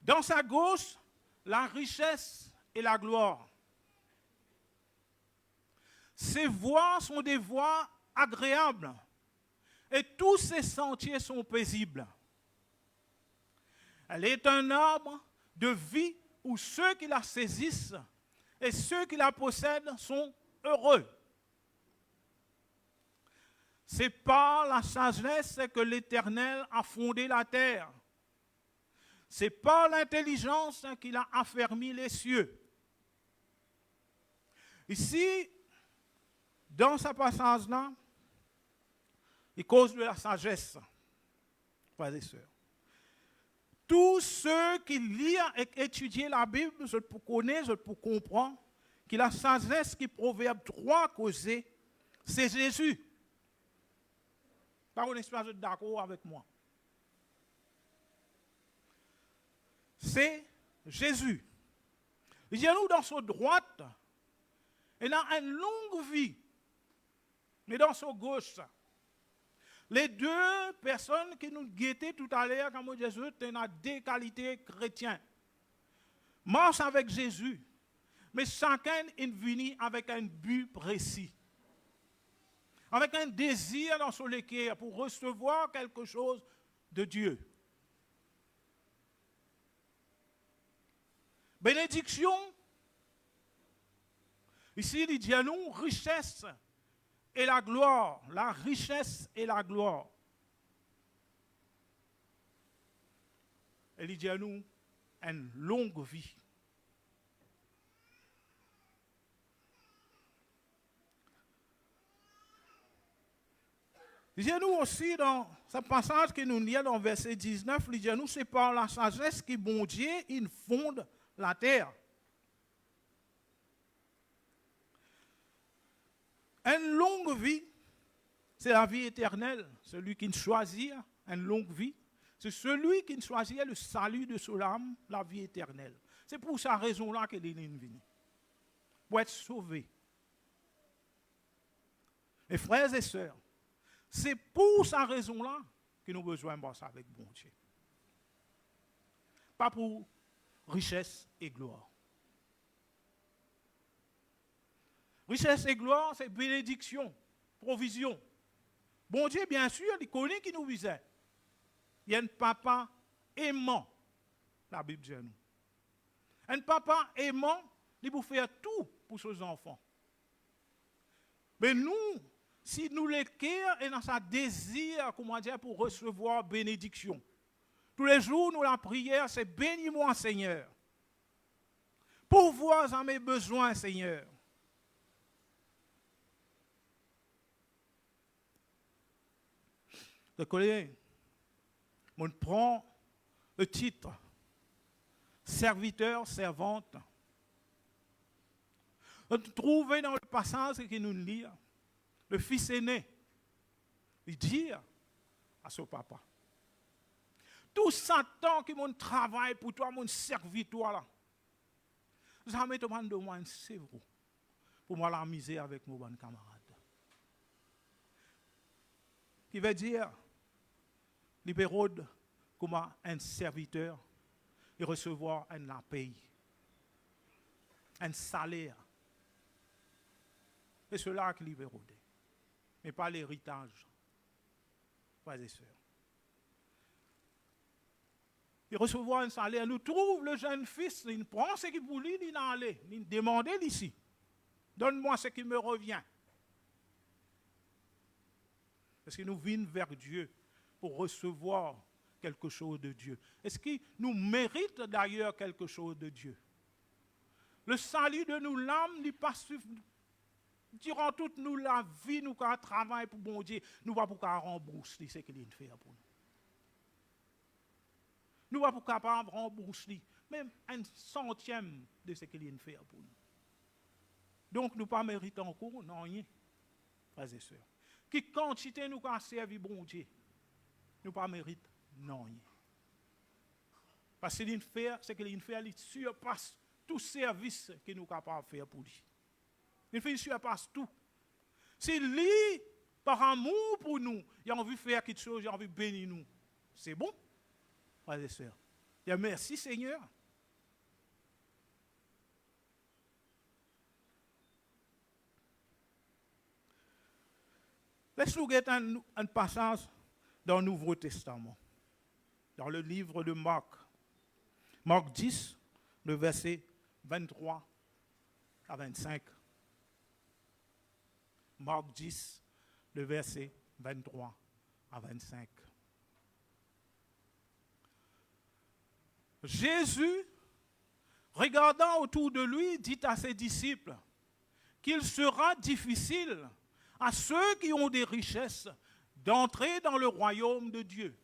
Dans sa gauche, la richesse et la gloire. Ces voies sont des voies agréables et tous ses sentiers sont paisibles. Elle est un arbre de vie où ceux qui la saisissent et ceux qui la possèdent sont heureux. C'est par la sagesse que l'Éternel a fondé la terre. C'est par l'intelligence qu'il a affermi les cieux. Ici, dans ce passage-là, il cause de la sagesse, frères et sœurs. Tous ceux qui lisent et étudient la Bible, je peux connaître, je peux comprendre que la sagesse qui Proverbe 3 causait, c'est Jésus. Par une espèce d'accord avec moi. C'est Jésus. Il y a nous dans sa droite, il a une longue vie, mais dans sa gauche, les deux personnes qui nous guettaient tout à l'heure, comme Jésus, ont deux qualités chrétiennes. Marche avec Jésus, mais chacun est venu avec un but précis. Avec un désir dans son cœur pour recevoir quelque chose de Dieu. Bénédiction. Ici, il dit à nous, richesse et la gloire. La richesse et la gloire. Il dit à nous, une longue vie. Il dit à nous aussi dans ce passage que nous lisons dans verset 19, il dit à nous, c'est par la sagesse que bon Dieu, il fonde la terre. Une longue vie, c'est la vie éternelle. Celui qui choisit une longue vie, c'est celui qui choisit le salut de son âme, la vie éternelle. C'est pour cette raison-là qu'il est venu. Pour être sauvé. Mes frères et sœurs, c'est pour cette raison-là que nous avons besoin de passer avec bon Dieu. Pas pour richesse et gloire. Richesse et gloire, c'est bénédiction, provision. Bon Dieu, bien sûr, il connaît qui nous visait. Il y a un papa aimant, la Bible dit nous. Un papa aimant, il peut faire tout pour ses enfants. Mais nous, si nous les cœurs et dans sa désir, comment dire, pour recevoir bénédiction. Tous les jours, nous la prière, c'est bénis-moi, Seigneur. Pourvoir à mes besoins, Seigneur. Le collègue, on prend le titre serviteur, servante. On trouve dans le passage que nous lisons, le fils aîné, il dit à son papa, tout Satan qui mon travail pour toi, mon serviteur là, ça me demande de moi un sévre pour moi l'amuser avec mon bon camarade. Qui veut dire, libérode comme un serviteur et recevoir un paye, un salaire. C'est cela qui libérode, mais pas l'héritage, frères et sœurs. Et recevoir un salaire, nous trouve le jeune fils, il prend ce qu'il voulait, il en allait, il demandait ici. Donne-moi ce qui me revient. Parce que nous venons vers Dieu pour recevoir quelque chose de Dieu. Est-ce qu'il nous mérite d'ailleurs quelque chose de Dieu? Le salut de nous, l'âme, n'est pas suffisant. Durant toute nous, la vie, nous travaillons pour bon Dieu, nous ne pouvons pas rembourser ce qu'il fait pour nous. Nous ne pouvons pas rembourser même un centième de ce qu'il fait pour nous. Donc, nous ne pas mériter encore, non, rien, frères et sœurs. Qui quantité nous a servi bon Dieu, nous ne pas mériter, non, rien. Parce que ce qu'il fait, il surpasse tout service que nous sommes capables de faire pour lui. Il surpasse tout. S'il lit par amour pour nous, il a envie de faire quelque chose, il a envie de bénir nous. C'est bon, frères et sœurs. Il a merci Seigneur. Laisse-nous regarder un passage dans le Nouveau Testament, dans le livre de Marc. Marc 10, le verset 23 à 25. Marc 10, le verset 23 à 25. Jésus, regardant autour de lui, dit à ses disciples qu'il sera difficile à ceux qui ont des richesses d'entrer dans le royaume de Dieu.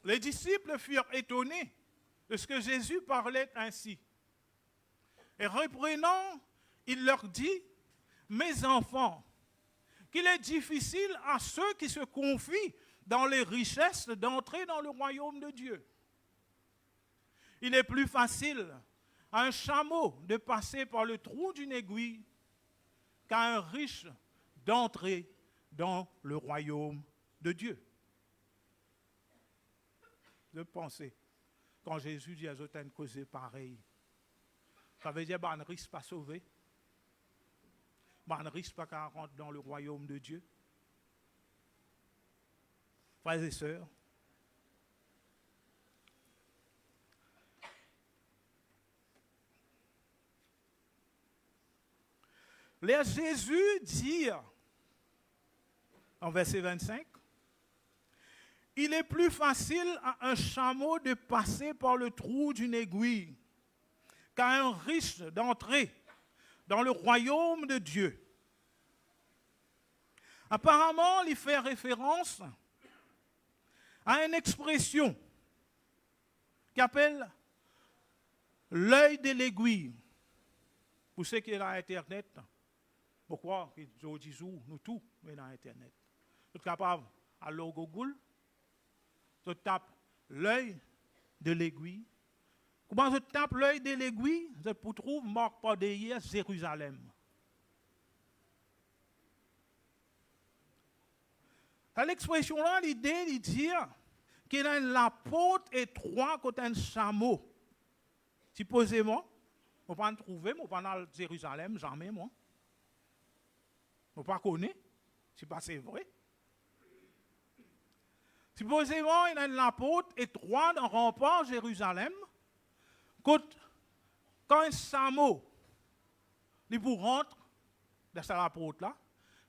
Les disciples furent étonnés de ce que Jésus parlait ainsi. Et reprenant, il leur dit, « Mes enfants, qu'il est difficile à ceux qui se confient dans les richesses d'entrer dans le royaume de Dieu. Il est plus facile à un chameau de passer par le trou d'une aiguille qu'à un riche d'entrer dans le royaume de Dieu. » De penser, quand Jésus dit à eux une cause pareille, ça veut dire qu'on ne risque pas sauver, on ne risque pas qu'on rentre dans le royaume de Dieu. Frères et sœurs, laisse Jésus dire, en verset 25, « Il est plus facile à un chameau de passer par le trou d'une aiguille qu'à un riche d'entrer dans le royaume de Dieu. » Apparemment, il fait référence à une expression qui appelle l'œil de l'aiguille. Vous savez qu'il y a Internet. Pourquoi aujourd'hui, nous tous, mais dans Internet. Vous êtes capable, à Google, je tape l'œil de l'aiguille. Comment je tape l'œil de l'aiguille? Je peux trouver marque par derrière Jérusalem. À l'expression-là, l'idée de dire qu'il y a la porte étroite côté un chameau. Supposément, on ne peut pas trouver, on ne peut pas aller à Jérusalem, jamais, moi. On ne peut pas connaître, c'est pas c'est vrai. Supposément, il y a la porte étroite dans le rempart Jérusalem. Quand un chameau, il pour rentrer dans la porte là,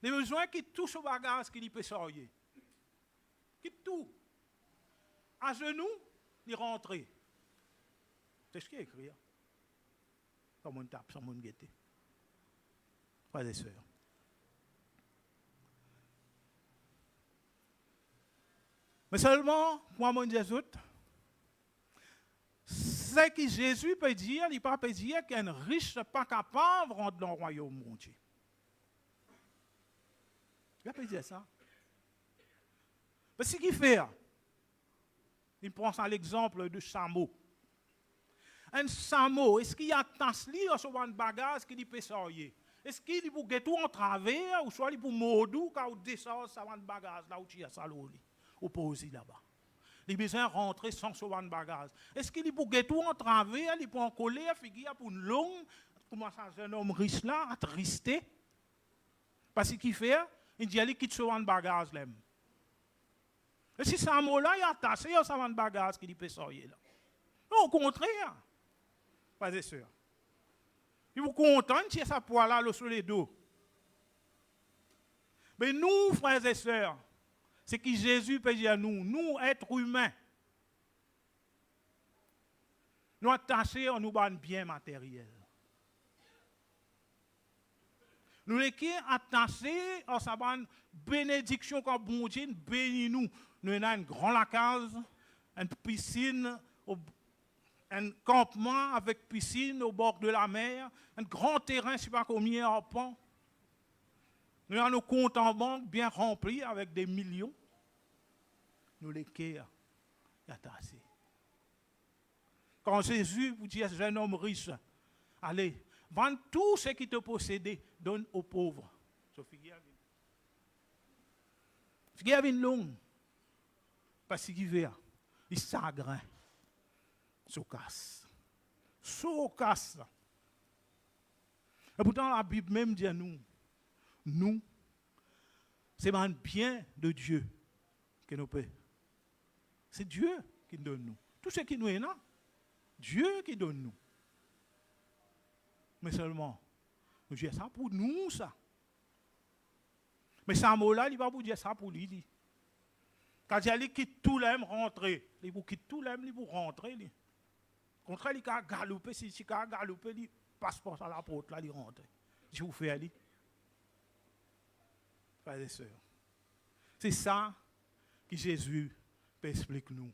il a besoin qu'il touche au bagage qu'il peut sortir. Qu'il touche. À genoux, il rentre. C'est ce qui est écrit. Comme on tape, sans mon guetter. Frères et sœurs. Mais seulement, moi, mon Jésus, c'est que Jésus peut dire, il peut dire qu'un riche n'est pas capable de rentrer dans le royaume de Dieu. Il peut dire ça. Mais ce qu'il fait, il prend ça l'exemple de chameau. Un chameau, est-ce qu'il y a tasseli sur un bagage qu'il peut sortir? Est-ce qu'il peut tout en travers, ou soit il peut mordre, quand il descend sur un bagage, là où il y a ça, ou poser là-bas? Il a besoin de rentrer sans sauver un bagage. Est-ce qu'il peut tout en travers, il peut en coller, figure pour une longue, comment ça, un homme riche là, attristé? Parce qu'il fait, il dit qu'il quitte sauver un bagage là. Et si ce mot-là, il a attaché, il y a un bagage qu'il peut sortir là. Non, au contraire, frères et sœurs. Il vous content si ça poids là sur les dos. Mais nous, frères et sœurs, c'est que Jésus peut dire à nous, nous, êtres humains, nous attachés à nous bien matériel. Nous les qui attachés à sa bénédiction comme bon Dieu bénit nous. Nous avons une grande case, une piscine, un campement avec piscine au bord de la mer, un grand terrain, je ne sais pas combien en pan. Nous avons nos comptes en banque bien remplis avec des millions. Nous les qui attachés. Quand Jésus vous dit à ce jeune homme riche, allez, vends tout ce qui te possédait, donne aux pauvres. So, figure une longue. Parce qu'il vient, il s'aggrain. Socasse. Et pourtant, la Bible même dit à nous, c'est un bien de Dieu que nous payons. C'est Dieu qui nous donne nous. Tout ce qui nous est là, Dieu qui donne nous. Mais seulement, nous disons ça pour nous, ça. Mais ce mot-là, il ne va pas dire ça pour lui. Quand il quitte tout l'aime rentrer, il quitte tout l'aime, il pour rentrer. Contre il a galopé, si il a galopé, il passeport à la porte, là, il rentre. Je vous fais aller. Frères et sœurs, c'est ça que Jésus peut expliquer nous.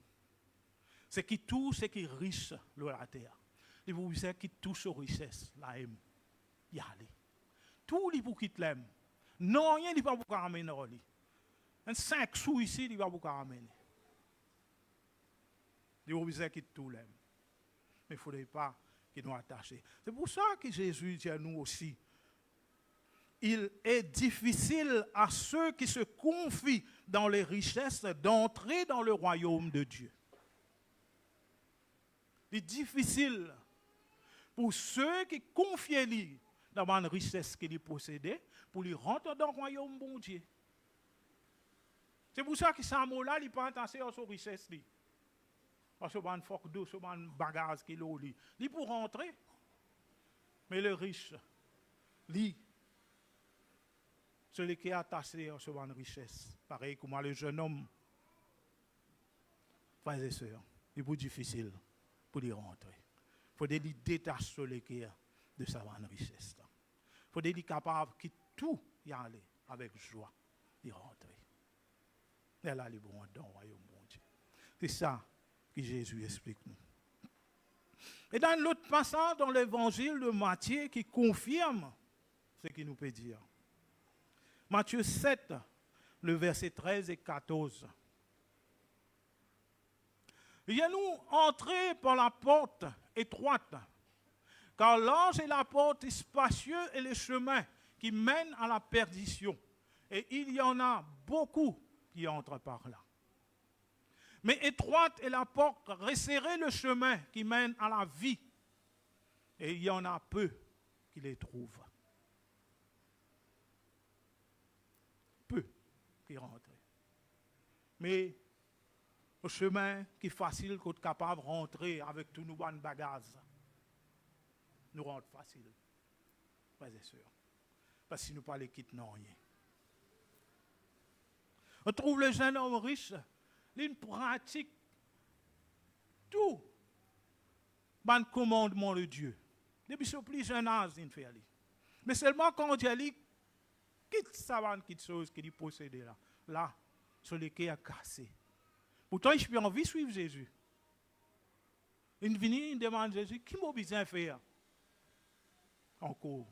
C'est que tout ce qui est riche de la terre, il vous dit que tout ce richesse, là, il y a. Tout les pour quitter l'aime. Non, rien n'est pas pour ramener. Un 5 sous ici, il va vous ramener. Il vous dit que tout l'aime. Mais il ne faudrait pas qu'il nous attache. C'est pour ça que Jésus dit à nous aussi, il est difficile à ceux qui se confient dans les richesses d'entrer dans le royaume de Dieu. Il est difficile pour ceux qui confient dans une richesse qu'ils possédaient pour les rentrer dans le royaume de Dieu. C'est pour ça que ce mot-là, il n'est pas intéressé à sa richesse. À ce ban fork d'eau, ce ban bagage qu'il a. Il est pour rentrer. Mais le riche, lui, celui qui est attaché à ce ban richesse, pareil comme le jeune homme, frères et sœurs, il est plus difficile pour y rentrer. Il faut lui détacher celui qui est de sa ban richesse. Il faut lui capable de tout y aller avec joie, y rentrer. Et là, les bons dans le royaume de Dieu. C'est ça que Jésus explique nous. Et dans l'autre passage, dans l'évangile de Matthieu, qui confirme ce qu'il nous peut dire. Matthieu 7, le verset 13 et 14. Il y a nous entrer par la porte étroite, car large est la porte, spacieux est le chemin qui mène à la perdition. Et il y en a beaucoup qui entrent par là. Mais étroite est la porte, resserré le chemin qui mène à la vie. Et il y en a peu qui les trouvent. Peu qui rentrent. Mais le chemin qui est facile, qu'on est capable de rentrer avec tous nos bonnes bagages, nous rend facile. Frères et sœurs. Parce que si nous ne pas les quitter, non rien. On trouve le jeune homme riche, il pratique tout le commandement de Dieu. Depuis ce plus jeune âge, il fait aller. Mais seulement quand on dit, quitte ça, quitte chose qu'il possède là. Là, celui qui a cassé. Pourtant, il a envie de suivre Jésus. Il vient, il demande à Jésus, qui m'a besoin de faire encore?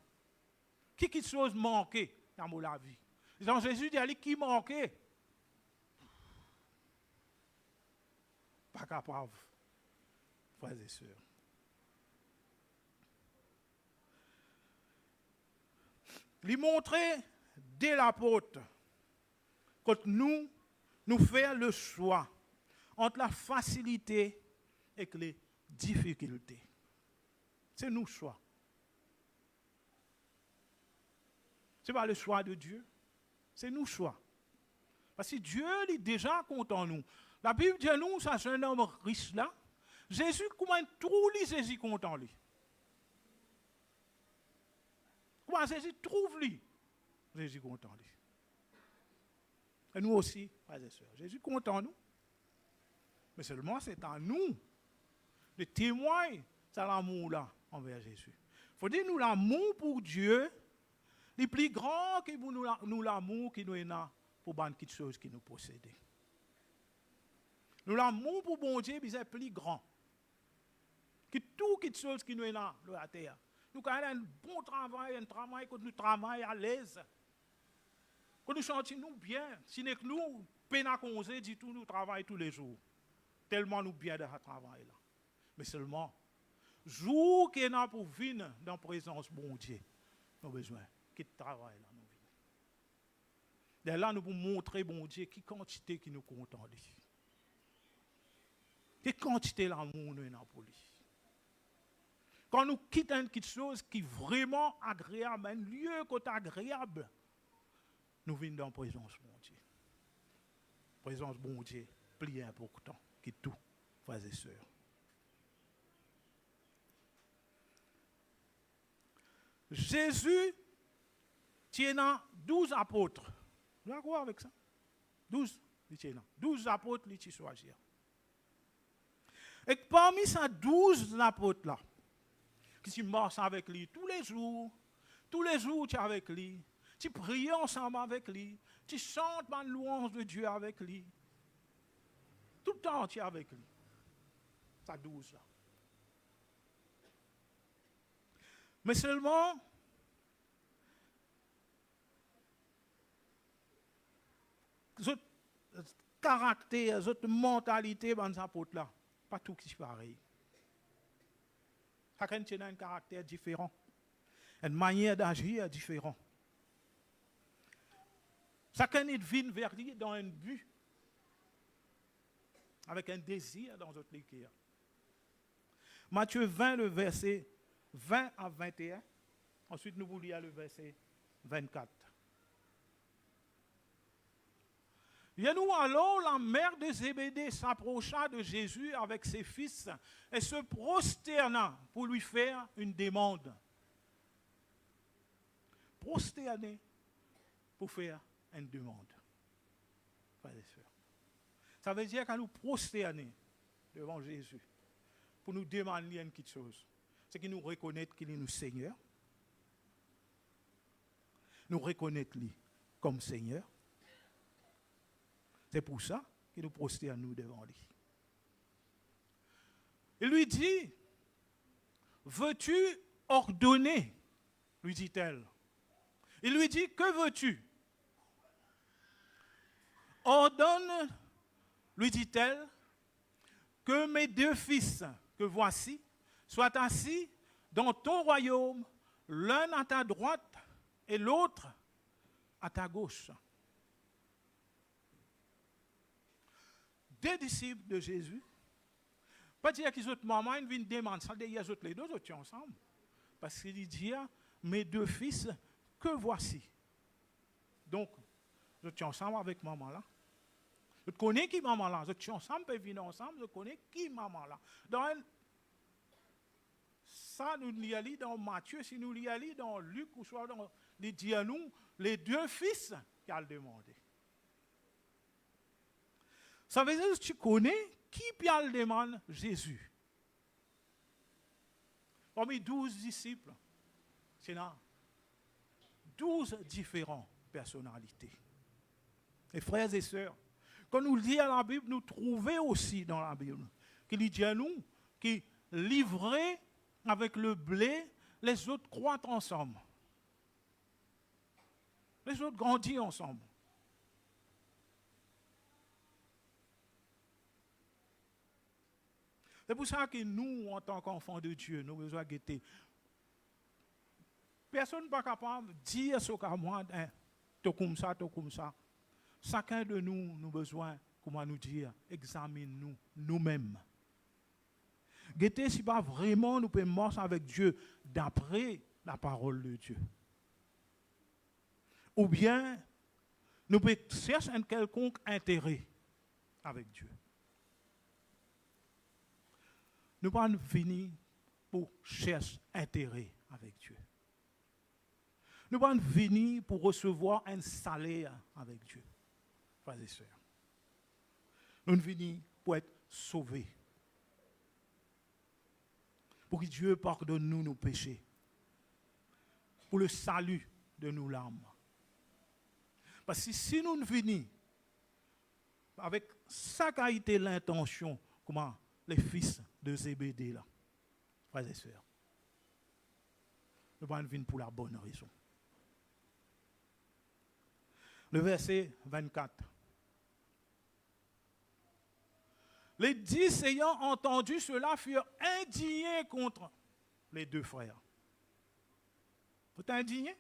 Qui chose manquait dans la vie? Jean Jésus dit, qui manquait? Pas capable, frères et sœurs. Lui montrer dès la porte, quand nous faisons le choix entre la facilité et les difficultés. C'est nous choix. Ce n'est pas le choix de Dieu, c'est nous choix. Parce que Dieu est déjà content de nous. La Bible dit à nous, ça c'est un homme riche là. Jésus, comment trouve lui Jésus content lui? Comment Jésus trouve lui Jésus content lui? Et nous aussi, frères et sœurs, Jésus content nous. Mais seulement c'est à nous de témoigner de l'amour là envers Jésus. Il faut dire nous l'amour pour Dieu, le plus grand que nous l'amour qui nous est là pour beaucoup de choses qui nous possèdent. Nous l'amour pour bon Dieu, c'est plus grand que toutes choses qui nous est là, sur la terre. Nous avons un bon travail, un travail que nous travaillons à l'aise. Que nous sentons bien. Si nous, peine à causer, dit tout, nous travaillons tous les jours. Tellement nous bien de ce travail-là. Mais seulement, jour qu'il y a pour venir dans la présence de bon Dieu, nous avons besoin de travail là. Dès là, nous pouvons montrer bon Dieu qui quantité qui nous contente. Quelle quantité l'amour nous avons pour lui. Quand nous quittons quelque chose qui est vraiment agréable, un lieu qui est agréable, nous venons dans la présence de mon Dieu. Présence de mon Dieu, plus important que tout, frères et sœurs. Jésus tient 12 apôtres. Vous êtes d'accord avec ça? 12, 12 apôtres, il choisit. Et parmi ces 12 apôtres-là, qui marchent avec lui tous les jours tu es avec lui, tu pries ensemble avec lui, tu chantes la louange de Dieu avec lui. Tout le temps, tu es avec lui. Ça 12 là. Mais seulement, votre caractère, votre mentalité dans ces apôtres-là, pas tout qui est pareil. Chacun a un caractère différent, une manière d'agir différente. Chacun est venu vers lui dans un but, avec un désir dans notre cœur. Matthieu 20, le verset 20 à 21. Ensuite, nous vous lire le verset 24. Et nous alors, la mère de Zébédée s'approcha de Jésus avec ses fils et se prosterna pour lui faire une demande. Prosterner pour faire une demande. Frères et sœurs. Ça veut dire qu'à nous prosterner devant Jésus pour nous demander une petite chose. C'est qu'il nous reconnaît qu'il est notre Seigneur. Nous reconnaître lui comme Seigneur. C'est pour ça qu'il nous prosterne nous devant lui. Il lui dit, veux-tu ordonner, lui dit-elle. Il lui dit, que veux-tu? Ordonne, lui dit-elle, que mes 2 fils que voici soient assis dans ton royaume, l'un à ta droite et l'autre à ta gauche. 2 disciples de Jésus, pas dire qu'ils ont maman, ils viennent demander ça, les deux autres ensemble. Parce qu'il dit, mes 2 fils que voici. Donc, vous êtes ensemble avec maman là. Vous connaissez qui maman là. Vous êtes ensemble, vous venir ensemble, vous connaissez qui maman là. Ça, nous lisons dans Matthieu, si nous lisons dans Luc, ou soit dans les dit à nous, les 2 fils qu'il a demandé. Ça veut dire que tu connais qui Pierre demande? Jésus. Parmi 12 disciples, c'est là 12 différentes personnalités. Et frères et sœurs, quand nous lisons la Bible, nous trouvons aussi dans la Bible qu'il dit à nous que livrés avec le blé, les autres croît ensemble. Les autres grandissent ensemble. C'est pour ça que nous, en tant qu'enfants de Dieu, nous avons besoin de guetter. Personne n'est pas capable de dire ce qu'à moi, tout comme ça, tout comme ça. Chacun de nous, nous avons besoin, comment nous dire, examine-nous, nous-mêmes. Guetter si pas vraiment nous pouvons marcher avec Dieu d'après la parole de Dieu. Ou bien, nous pouvons chercher un quelconque intérêt avec Dieu. Nous ne pouvons pas venir pour chercher intérêt avec Dieu. Nous ne pouvons pas venir pour recevoir un salaire avec Dieu, frères et sœurs. Nous venons pour être sauvés. Pour que Dieu pardonne nous nos péchés. Pour le salut de nos âmes. Parce que si nous venons avec ça qui a été l'intention, comment les fils de Zébédée là, frères et sœurs, nous allons venir pour la bonne raison. Le verset 24. Les 10 ayant entendu cela furent indignés contre les 2 frères. Vous êtes indignés?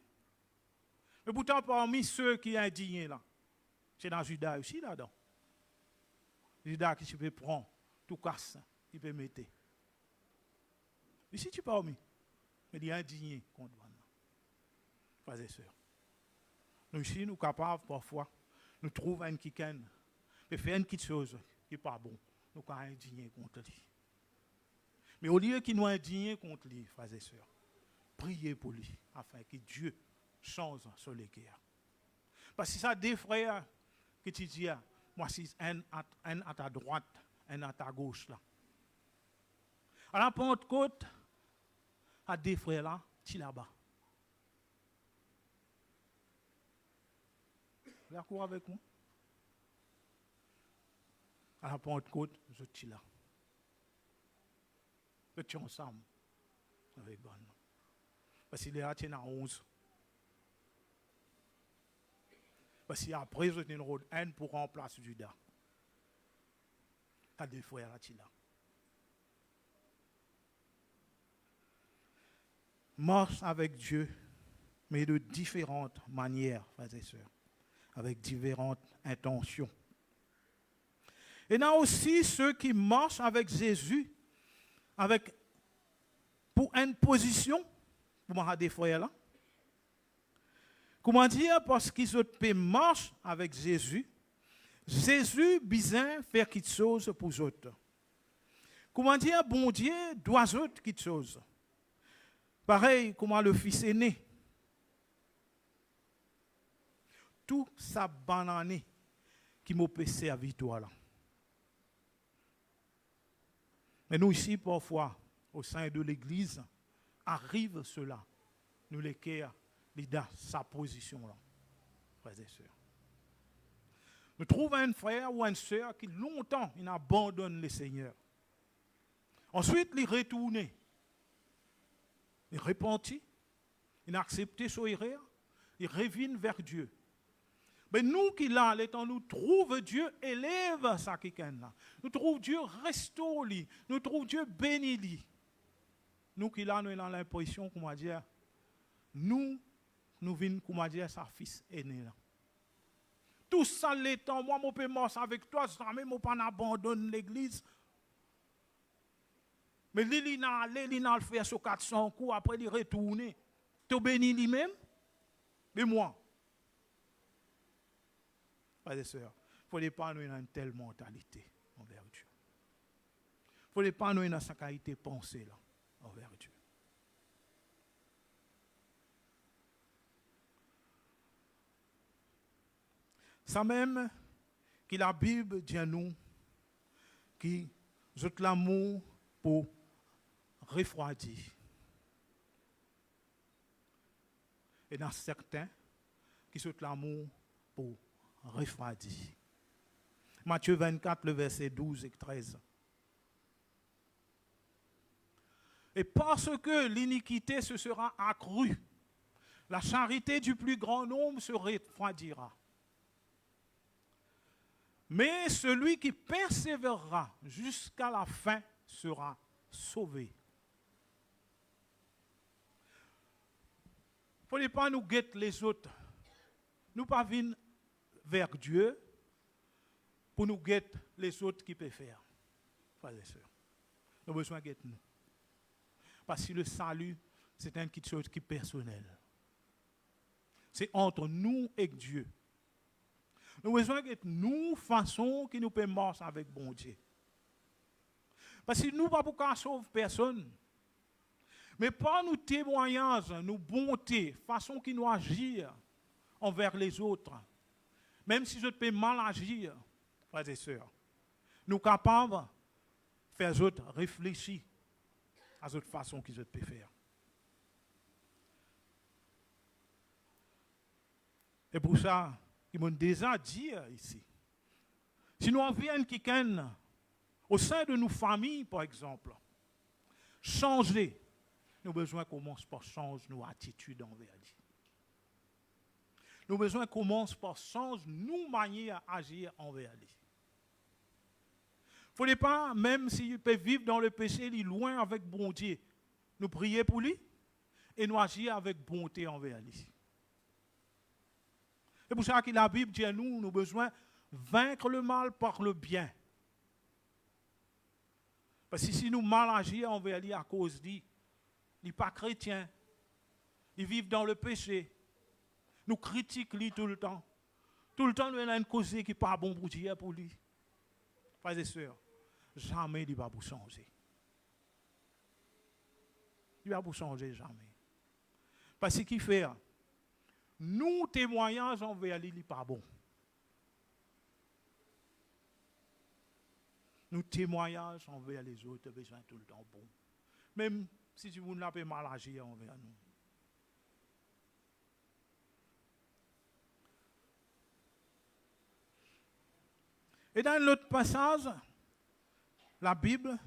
Mais pourtant, parmi ceux qui sont indignés là, c'est dans Judas aussi là-dedans. Judas qui se peut prendre tout casse, qui peut mettre. Ici, tu parmi. Mais il est indigné contre moi. Frères et sœurs. Nous ici, nous sommes capables parfois, nous trouvons un qui mais faire une petite chose qui n'est pas bon, nous sommes indignés contre lui. Mais au lieu qu'il nous indigne contre lui, frères et sœurs, priez pour lui, afin que Dieu change sur les guerres. Parce que ça, des frères que tu dis, moi, c'est un à ta droite, un à ta gauche, là. À la Pentecôte, à des frères là, tu là-bas. Vous êtes d'accord avec moi? À la Pentecôte, je suis là. Je suis ensemble avec bon. Parce qu'il est là, tu es à 11. Parce qu'après, je suis une route 1 pour remplacer Judas. À des frères là, tu là. Marche avec Dieu, mais de différentes manières, frères et sœurs, avec différentes intentions. Et il y a aussi ceux qui marchent avec Jésus, pour une position, pour des frères là. Comment dire? Parce qu'ils peuvent marcher avec Jésus. Jésus besoin faire quelque chose pour les autres. Comment dire? Bon Dieu doit autres quelque chose. Pareil, comment le fils aîné. Tout ça banane qui m'a fait servir toi là. Mais nous ici, parfois, au sein de l'Église, arrive cela. Nous les cœurs, dans sa position là, frères et sœurs. Nous trouvons un frère ou une sœur qui longtemps il abandonne le Seigneur. Ensuite, il retourne. Il repentit, il a accepté son erreur, il revient vers Dieu. Mais nous qui là, l'étant nous trouvons Dieu, élève ça quelqu'un là. Nous trouvons Dieu restaure lui, nous trouvons Dieu bénit lui. Nous qui là, nous avons l'impression, comment dire, nous venons, comment dire, sa fils aîné là. Tout ça l'étant, moi, je peux marcher avec toi, je ne peux pas abandonner l'église. Mais il a fait sur 400 coups, après il retourne. Tu bénis lui-même, mais moi. Frères et sœurs, il ne faut pas nous avoir une telle mentalité envers Dieu. Il ne faut pas nous avoir cette qualité de pensée là, envers Dieu. Ça même, que la Bible dit à nous, qui jette l'amour pour refroidir. Et dans certains, qui jette l'amour pour refroidir. Matthieu 24, le verset 12 et 13. Et parce que l'iniquité se sera accrue, la charité du plus grand nombre se refroidira. Mais celui qui persévérera jusqu'à la fin sera sauvé. Il ne faut pas nous guetter les autres. Nous pas venir vers Dieu pour nous guetter les autres qui peuvent faire. Frères et sœurs, nous avons besoin de guetter nous. Parce que le salut, c'est une petite chose qui est personnelle. C'est entre nous et Dieu. Nous avons besoin de nous façon qui nous peut marcher avec bon Dieu. Parce que nous ne pouvons pas sauver personne. Mais par nos témoignages, nos bontés, façon qui nous agir envers les autres, même si je peux mal agir, frères et sœurs, nous sommes capables de faire les autres réfléchir à cette façon qu'ils peuvent faire. Et pour ça, ils m'ont déjà dit ici, si nous envoyons quelqu'un au sein de nos familles, par exemple, changer, nous avons besoin qu'on commence par changer nos attitudes envers lui. Nous avons besoin qu'on commence par changer nos manières d'agir envers lui. Il ne faut pas, même s'il peut vivre dans le péché, il est loin avec bon Dieu, nous prier pour lui et nous agir avec bonté envers lui. C'est pour ça que la Bible dit à nous, nous avons besoin de vaincre le mal par le bien. Parce que si nous mal agir envers lui à cause de lui, il n'est pas chrétien, il vit dans le péché. Nous critiquons lui tout le temps. Tout le temps, nous avons une cause qui n'est pas bon pour Dieu, pour lui. Frères et sœurs, jamais il ne va vous changer. Il va vous changer jamais. Parce qu'il fait, nous témoignages envers lui, il n'est pas bon. Nous témoignages envers les autres, besoin tout le temps bon. Même si vous n'avez mal agi envers nous. Et dans l'autre passage, la Bible,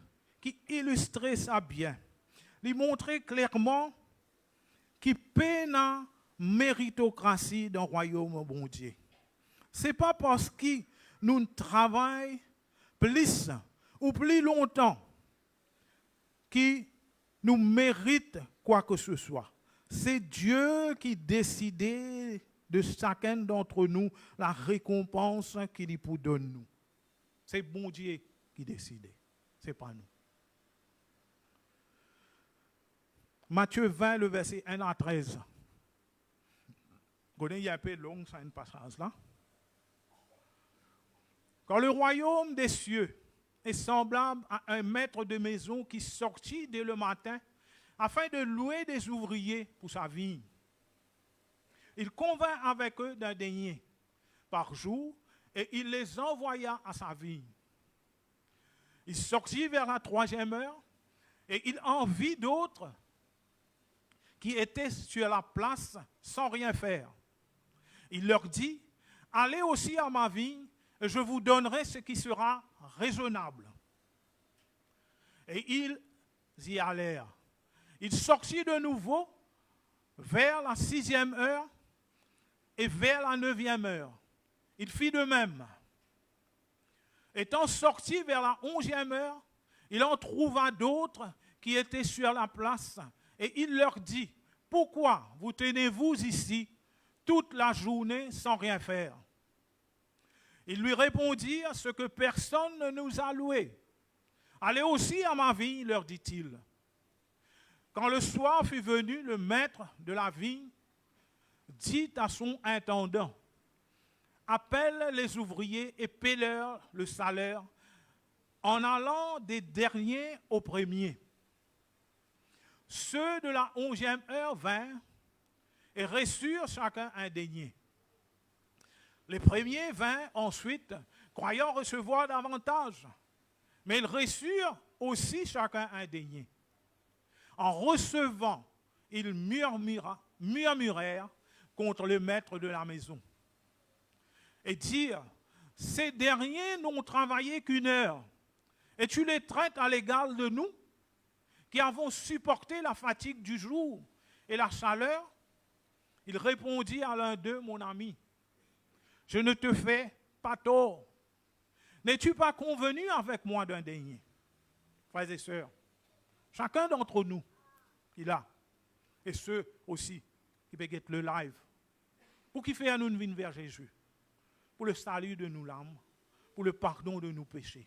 qui illustrait ça bien, il montrait clairement qu'il peine la méritocratie dans le royaume bon Dieu. Ce n'est pas parce que nous travaillons plus ou plus longtemps que nous méritons quoi que ce soit. C'est Dieu qui décide de chacun d'entre nous la récompense qu'il nous donne. C'est bon Dieu qui décide, ce n'est pas nous. Matthieu 20, le verset 1 à 13. Il y a un peu long, ça, une passage là. Quand le royaume des cieux est semblable à un maître de maison qui sortit dès le matin afin de louer des ouvriers pour sa vigne. Il convint avec eux d'un denier par jour et il les envoya à sa vigne. Il sortit vers la 3e heure et il en vit d'autres qui étaient sur la place sans rien faire. Il leur dit, allez aussi à ma vigne et je vous donnerai ce qui sera raisonnable. Et ils y allèrent. Il sortit de nouveau vers la 6e heure et vers la 9e heure. Il fit de même. Étant sorti vers la 11e heure, il en trouva d'autres qui étaient sur la place et il leur dit, pourquoi vous tenez-vous ici toute la journée sans rien faire? Ils lui répondirent, ce que personne ne nous a loué. Allez aussi à ma vigne, leur dit-il. Quand le soir fut venu, le maître de la vigne dit à son intendant, appelle les ouvriers et paie-leur le salaire en allant des derniers aux premiers. Ceux de la 11e heure vinrent et reçurent chacun un denier. Les premiers vinrent ensuite, croyant recevoir davantage, mais ils reçurent aussi chacun un denier. En recevant, ils murmurèrent contre le maître de la maison et dirent, ces derniers n'ont travaillé qu'1 heure, et tu les traites à l'égal de nous, qui avons supporté la fatigue du jour et la chaleur? Il répondit à l'un d'eux, mon ami, je ne te fais pas tort. N'es-tu pas convenu avec moi d'un denier? Frères et sœurs, chacun d'entre nous, il a, et ceux aussi qui peuvent être le live, pour qui fait à nous une vie vers Jésus, pour le salut de nos âmes, pour le pardon de nos péchés.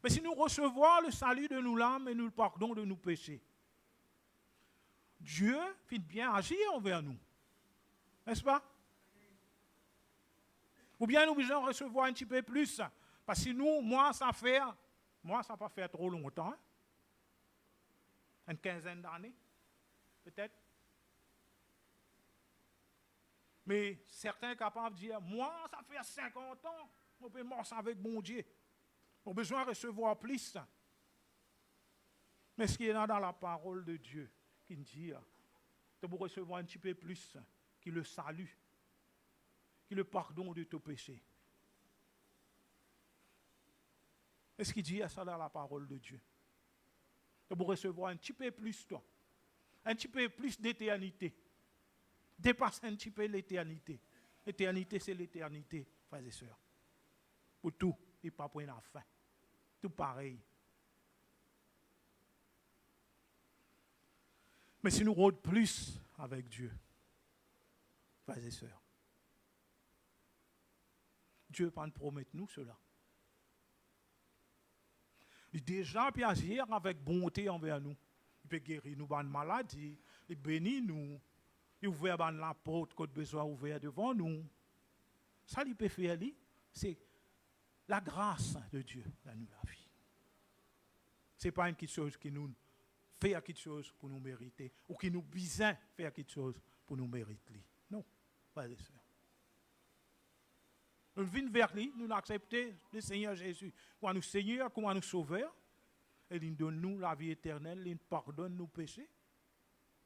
Mais si nous recevons le salut de nos âmes et nous le pardon de nos péchés, Dieu finit bien agir envers nous. N'est-ce pas? Ou bien nous besoin recevoir un petit peu plus. Parce que nous, moi, ça pas fait trop longtemps. Hein? Une quinzaine d'années, peut-être. Mais certains sont capables de dire, moi, ça fait 50 ans, on peut marcher avec mon Dieu. On a besoin de recevoir plus. Mais ce qui est là dans la parole de Dieu, qui dit, tu peux recevoir un petit peu plus, qui le salue, qui le pardon de tes péchés. Est-ce qu'il dit à ça dans la parole de Dieu? Tu peux recevoir un petit peu plus, toi. Un petit peu plus d'éternité. Dépasser un petit peu l'éternité. L'éternité, c'est l'éternité, frères et sœurs. Pour tout, il n'y a pas point à fin. Tout pareil. Mais si nous rôdons plus avec Dieu, frères et sœurs, Dieu ne peut pas promettre nous cela. Il déjà peut agir avec bonté envers nous. Il peut guérir nous de maladies, il bénit nous, Il ouvre la porte qu'on a besoin ouvert devant nous. Ça, il peut faire, c'est la grâce de Dieu dans la vie. Ce n'est pas quelque chose qui nous fait quelque chose pour nous mériter, ou qui nous besoin faire quelque chose pour nous mériter. Non, pas de ça. Nous venons vers lui, nous acceptons le Seigneur Jésus comme nous Seigneur, comme nous Sauveur, et il nous donne la vie éternelle, il nous pardonne nos péchés.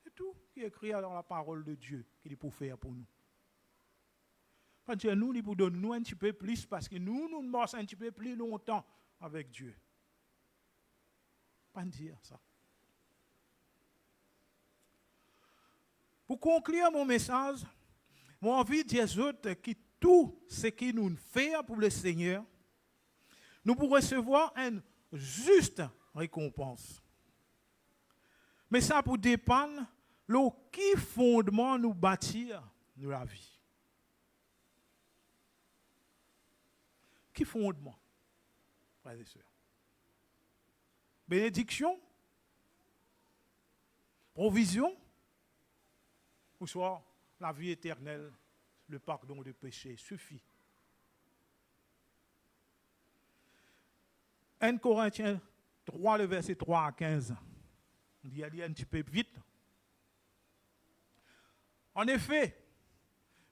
C'est tout qui est écrit dans la parole de Dieu qu'il est pour faire pour nous. Quand Dieu nous, il nous donne un petit peu plus parce que nous marchons un petit peu plus longtemps avec Dieu. Pas dire ça. Pour conclure mon message, j'ai envie de dire aux autres que tout ce qui nous fait pour le Seigneur, nous pourrons recevoir une juste récompense. Mais ça pour dépendre de qui fondement nous bâtir de la vie. Qui fondement, frères et sœurs? Bénédiction, provision, ou soit la vie éternelle, le pardon des péchés suffit. 1 Corinthiens 3, le verset 3 à 15. On dit aller un petit peu vite. En effet,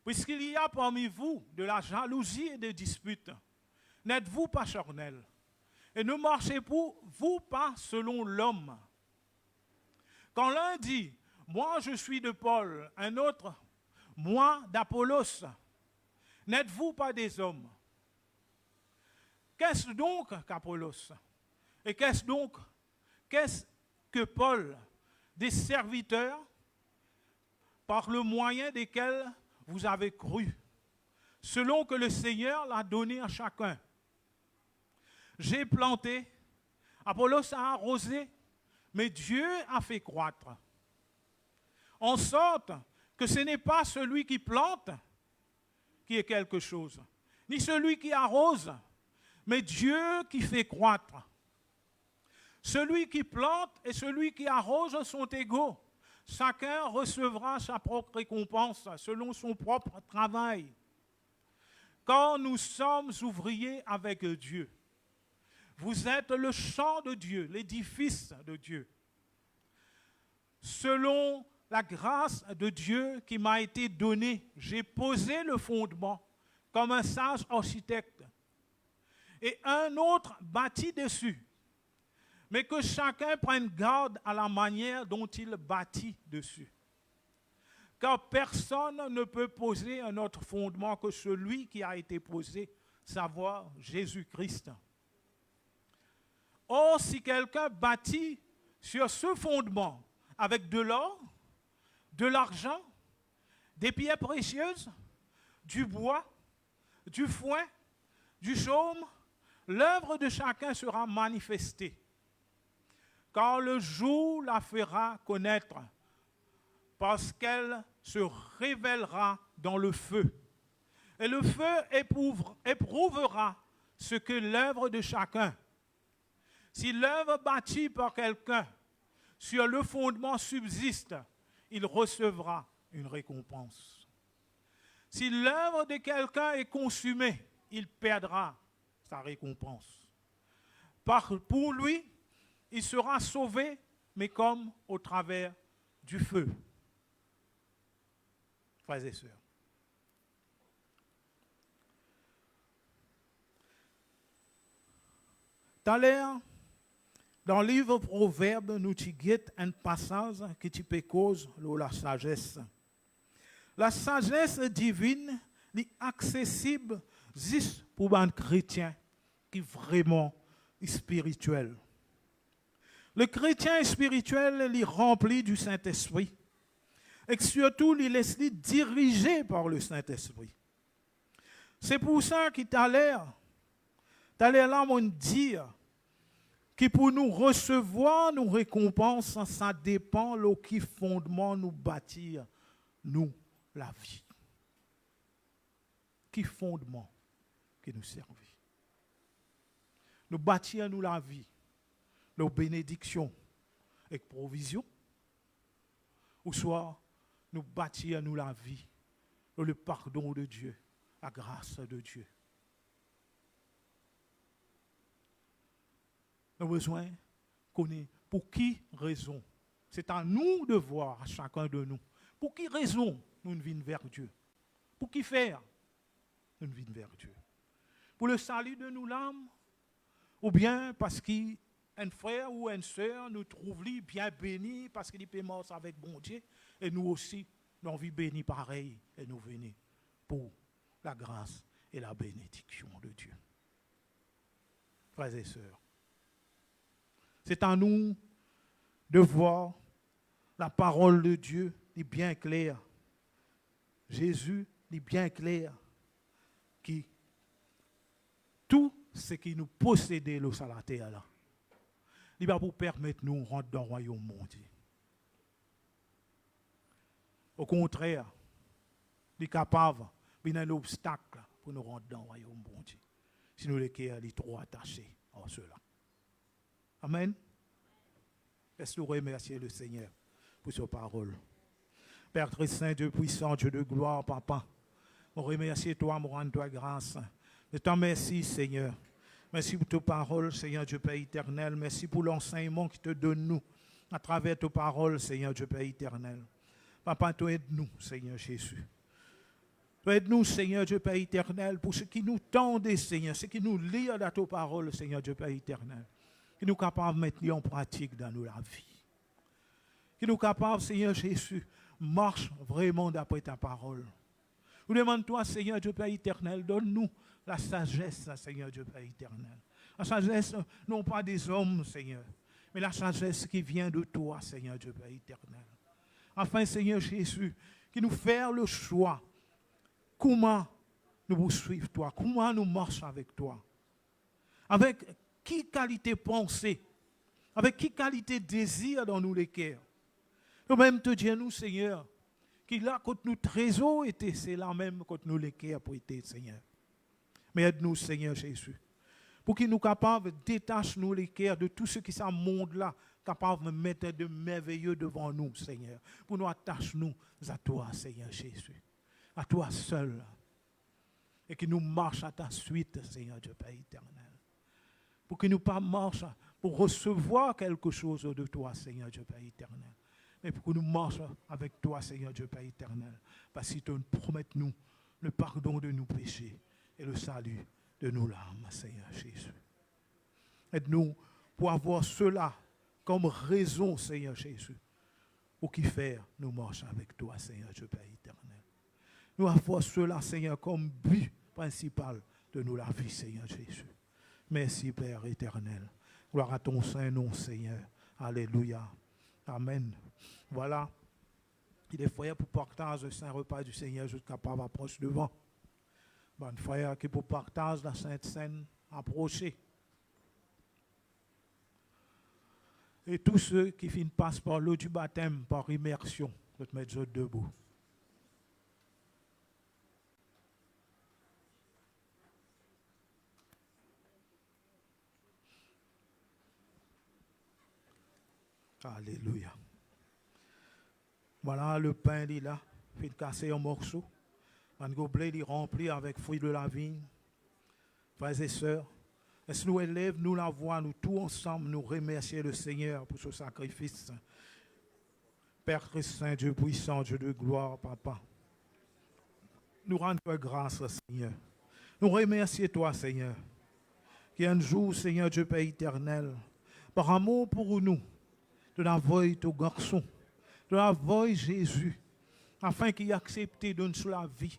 puisqu'il y a parmi vous de la jalousie et des disputes, n'êtes-vous pas charnels? Et ne marchez-vous pas selon l'homme? Quand l'un dit, moi je suis de Paul, un autre, moi d'Apollos, n'êtes-vous pas des hommes? Qu'est-ce donc qu'Apollos? Et qu'est-ce que Paul? Des serviteurs par le moyen desquels vous avez cru, selon que le Seigneur l'a donné à chacun. J'ai planté, Apollos a arrosé, mais Dieu a fait croître. En sorte que ce n'est pas celui qui plante qui est quelque chose, ni celui qui arrose, mais Dieu qui fait croître. Celui qui plante et celui qui arrose sont égaux. Chacun recevra sa propre récompense selon son propre travail. Car nous sommes ouvriers avec Dieu. Vous êtes le champ de Dieu, l'édifice de Dieu. Selon la grâce de Dieu qui m'a été donnée, j'ai posé le fondement comme un sage architecte. Et un autre bâtit dessus. Mais que chacun prenne garde à la manière dont il bâtit dessus. Car personne ne peut poser un autre fondement que celui qui a été posé, savoir Jésus-Christ. Or, si quelqu'un bâtit sur ce fondement avec de l'or, de l'argent, des pierres précieuses, du bois, du foin, du chaume, l'œuvre de chacun sera manifestée. Car le jour la fera connaître, parce qu'elle se révélera dans le feu. Et le feu éprouvera ce que l'œuvre de chacun. Si l'œuvre bâtie par quelqu'un sur le fondement subsiste, il recevra une récompense. Si l'œuvre de quelqu'un est consumée, il perdra sa récompense. Pour lui, il sera sauvé, mais comme au travers du feu. Frères et sœurs. Tout à l'heure, dans le livre Proverbes, nous avons un passage qui peut cause la sagesse. La sagesse divine est accessible juste pour un chrétien qui est vraiment spirituel. Le chrétien spirituel est rempli du Saint-Esprit et surtout il laisse dirigé par le Saint-Esprit. C'est pour ça qu'il t'a l'air là, on dit que pour nous recevoir nos récompenses, ça dépend de qui fondement nous bâtir, nous, la vie. Qui fondement qui nous servent. Nous bâtir nous la vie, nos bénédictions et provisions, ou soit nous bâtir nous la vie, le pardon de Dieu, la grâce de Dieu. Nous avons besoin de connaître pour qui raison. C'est à nous de voir, à chacun de nous, pour qui raison nous ne venons vers Dieu. Pour qui faire nous ne venons vers Dieu. Pour le salut de nos âmes, ou bien parce qu'un frère ou une sœur nous trouve bien béni parce qu'il est mort avec bon Dieu, et nous aussi, nous avons béni pareil, et nous venons pour la grâce et la bénédiction de Dieu. Frères et sœurs, c'est à nous de voir la parole de Dieu est bien claire. Jésus est bien clair qui tout ce qui nous possédait sur la terre là, il va pour permettre nous de rentrer dans le royaume mondial. Au contraire, il est capable de un obstacle pour nous rentrer dans le royaume mondial. Si nous les trop attachés à cela. Amen. Laisse-nous remercier le Seigneur pour sa parole. Père très saint, Dieu puissant, Dieu de gloire, Papa, on remercie toi, on rend toi grâce. Je t'en remercie, Seigneur. Merci pour ta parole, Seigneur Dieu Père éternel. Merci pour l'enseignement qui te donne nous à travers ta parole, Seigneur Dieu Père éternel. Papa, toi aide-nous, Seigneur Jésus. Toi aide-nous, Seigneur Dieu Père éternel, pour ce qui nous tendent, Seigneur, ce qui nous lie dans ta parole, Seigneur Dieu Père éternel. Qui nous capables de mettre en pratique dans nos la vie. Qui nous capables, Seigneur Jésus, marche vraiment d'après ta parole. Nous demandons toi, Seigneur Dieu Père éternel, donne-nous la sagesse, Seigneur Dieu Père éternel. La sagesse, non pas des hommes, Seigneur, mais la sagesse qui vient de toi, Seigneur Dieu Père éternel. Enfin, Seigneur Jésus, qui nous fait le choix, comment nous vous suivre toi, comment nous marchons avec toi. Avec qui qualité pensée, avec qui qualité désir dans nous les cœurs. Nous-mêmes te disons, nous, Seigneur, qu'il là, quand nous trésors étaient, c'est là même quand nous les cœurs pour être, Seigneur. Mais aide-nous, Seigneur Jésus, pour qu'il nous capable de détacher nous les cœurs de tout ce qui est monde-là, capable de mettre de merveilleux devant nous, Seigneur, pour nous attacher nous à toi, Seigneur Jésus, à toi seul, et que nous marchions à ta suite, Seigneur Dieu Père éternel. Pour que nous pas marchions pour recevoir quelque chose de toi, Seigneur Dieu Père éternel. Mais pour que nous marchions avec toi, Seigneur Dieu Père éternel. Parce que tu nous promets nous le pardon de nos péchés et le salut de nos larmes, Seigneur Jésus. Aide-nous pour avoir cela comme raison, Seigneur Jésus, pour qui faire nous marcher avec toi, Seigneur Dieu Père éternel. Nous avons cela, Seigneur, comme but principal de nous la vie, Seigneur Jésus. Merci, Père éternel. Gloire à ton saint nom, Seigneur. Alléluia. Amen. Voilà. Il est frère pour partage le saint repas du Seigneur jusqu'à pas approche devant. Bon frère qui pour partage la sainte scène approcher. Et tous ceux qui finissent passent par l'eau du baptême, par immersion, je te mettre debout. Alléluia. Voilà le pain, il est là, il est cassé en morceaux. Un gobelet, il est rempli avec fruits de la vigne. Frères et sœurs, est-ce que nous élèvons, nous la voix, nous tous ensemble, nous remercier le Seigneur pour ce sacrifice. Père Christ Saint, Dieu puissant, Dieu de gloire, Papa. Nous rendons grâce, Seigneur. Nous remercions toi, Seigneur, qui un jour, Seigneur Dieu Père éternel, par amour pour nous, de l'envoyer ton garçon, de l'envoyer Jésus, afin qu'il accepte de nous la vie,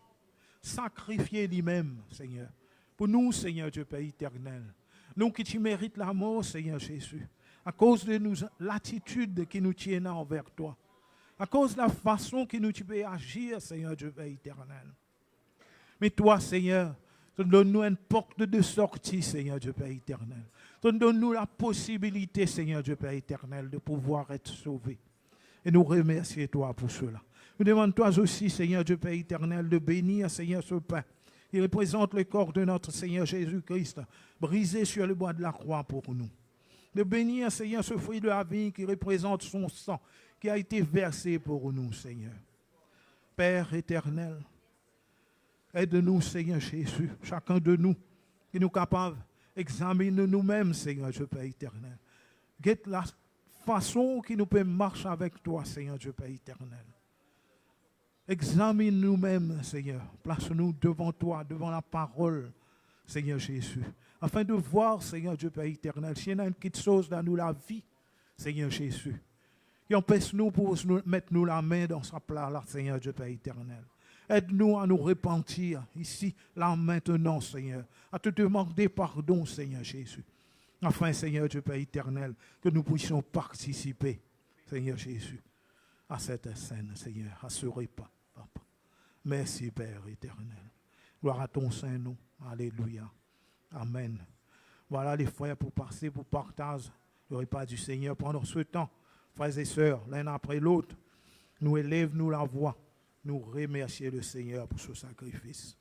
sacrifier lui-même, Seigneur, pour nous, Seigneur Dieu Père éternel, nous qui tu mérites la mort, Seigneur Jésus, à cause de nous, l'attitude qui nous tient envers toi, à cause de la façon que nous tu peux agir, Seigneur Dieu Père éternel. Mais toi, Seigneur, donne-nous une porte de sortie, Seigneur Dieu Père éternel. Donne-nous la possibilité, Seigneur Dieu Père éternel, de pouvoir être sauvés. Et nous remercions toi pour cela. Nous demandons toi aussi, Seigneur Dieu Père éternel, de bénir, Seigneur, ce pain. Il représente le corps de notre Seigneur Jésus-Christ, brisé sur le bois de la croix pour nous. De bénir, Seigneur, ce fruit de la vie qui représente son sang, qui a été versé pour nous, Seigneur. Père éternel, aide-nous, Seigneur Jésus, chacun de nous, qui nous capable d'examiner nous-mêmes, Seigneur Dieu Père éternel. Guette la façon qui nous peut marcher avec toi, Seigneur Dieu Père éternel. Examine nous-mêmes, Seigneur. Place-nous devant toi, devant la parole, Seigneur Jésus. Afin de voir, Seigneur Dieu Père éternel, s'il y a une petite chose dans nous, la vie, Seigneur Jésus. Et empêche-nous pour mettre nous la main dans sa plat, là, Seigneur Dieu Père éternel. Aide-nous à nous repentir ici, là, maintenant, Seigneur. À te demander pardon, Seigneur Jésus. Afin, Seigneur Dieu Père éternel, que nous puissions participer, Seigneur Jésus, à cette scène, Seigneur, à ce repas, Papa. Merci, Père éternel. Gloire à ton Saint-Nom. Alléluia. Amen. Voilà les frères pour passer, pour partager le repas du Seigneur pendant ce temps. Frères et sœurs, l'un après l'autre, nous élèvons nous la voix, nous remercions le Seigneur pour ce sacrifice.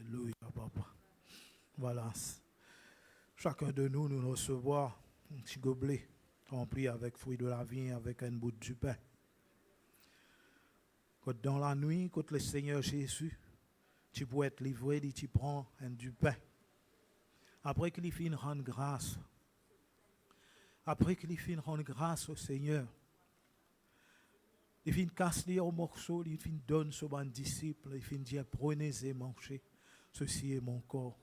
Alléluia, Papa. Voilà. Chacun de nous, nous recevons un petit gobelet rempli avec fruits de la vigne, avec un bout du pain. Quand dans la nuit, quand le Seigneur Jésus, tu peux être livré, tu prends un du pain. Après qu'il finit de rendre grâce, après qu'il finit de rendre grâce au Seigneur, il finit de casser au morceau, il finit de donner sur ses disciples, il finit de dire prenez et mangez. ceci est mon corps.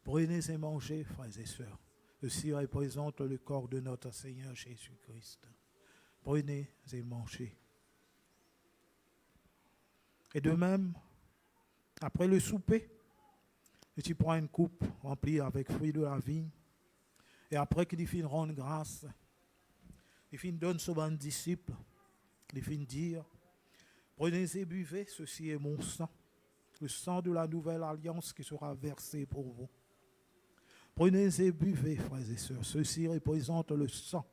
Prenez et mangez, frères et sœurs. Ceci représente le corps de notre Seigneur Jésus-Christ. Prenez et mangez. Et de même, après le souper, tu prends une coupe remplie avec fruits de la vigne. Et après qu'il finit de rendre grâce, il finit de donner ce bon disciple, il finit de dire, prenez et buvez, ceci est mon sang, le sang de la nouvelle alliance qui sera versé pour vous. Prenez et buvez, frères et sœurs, ceci représente le sang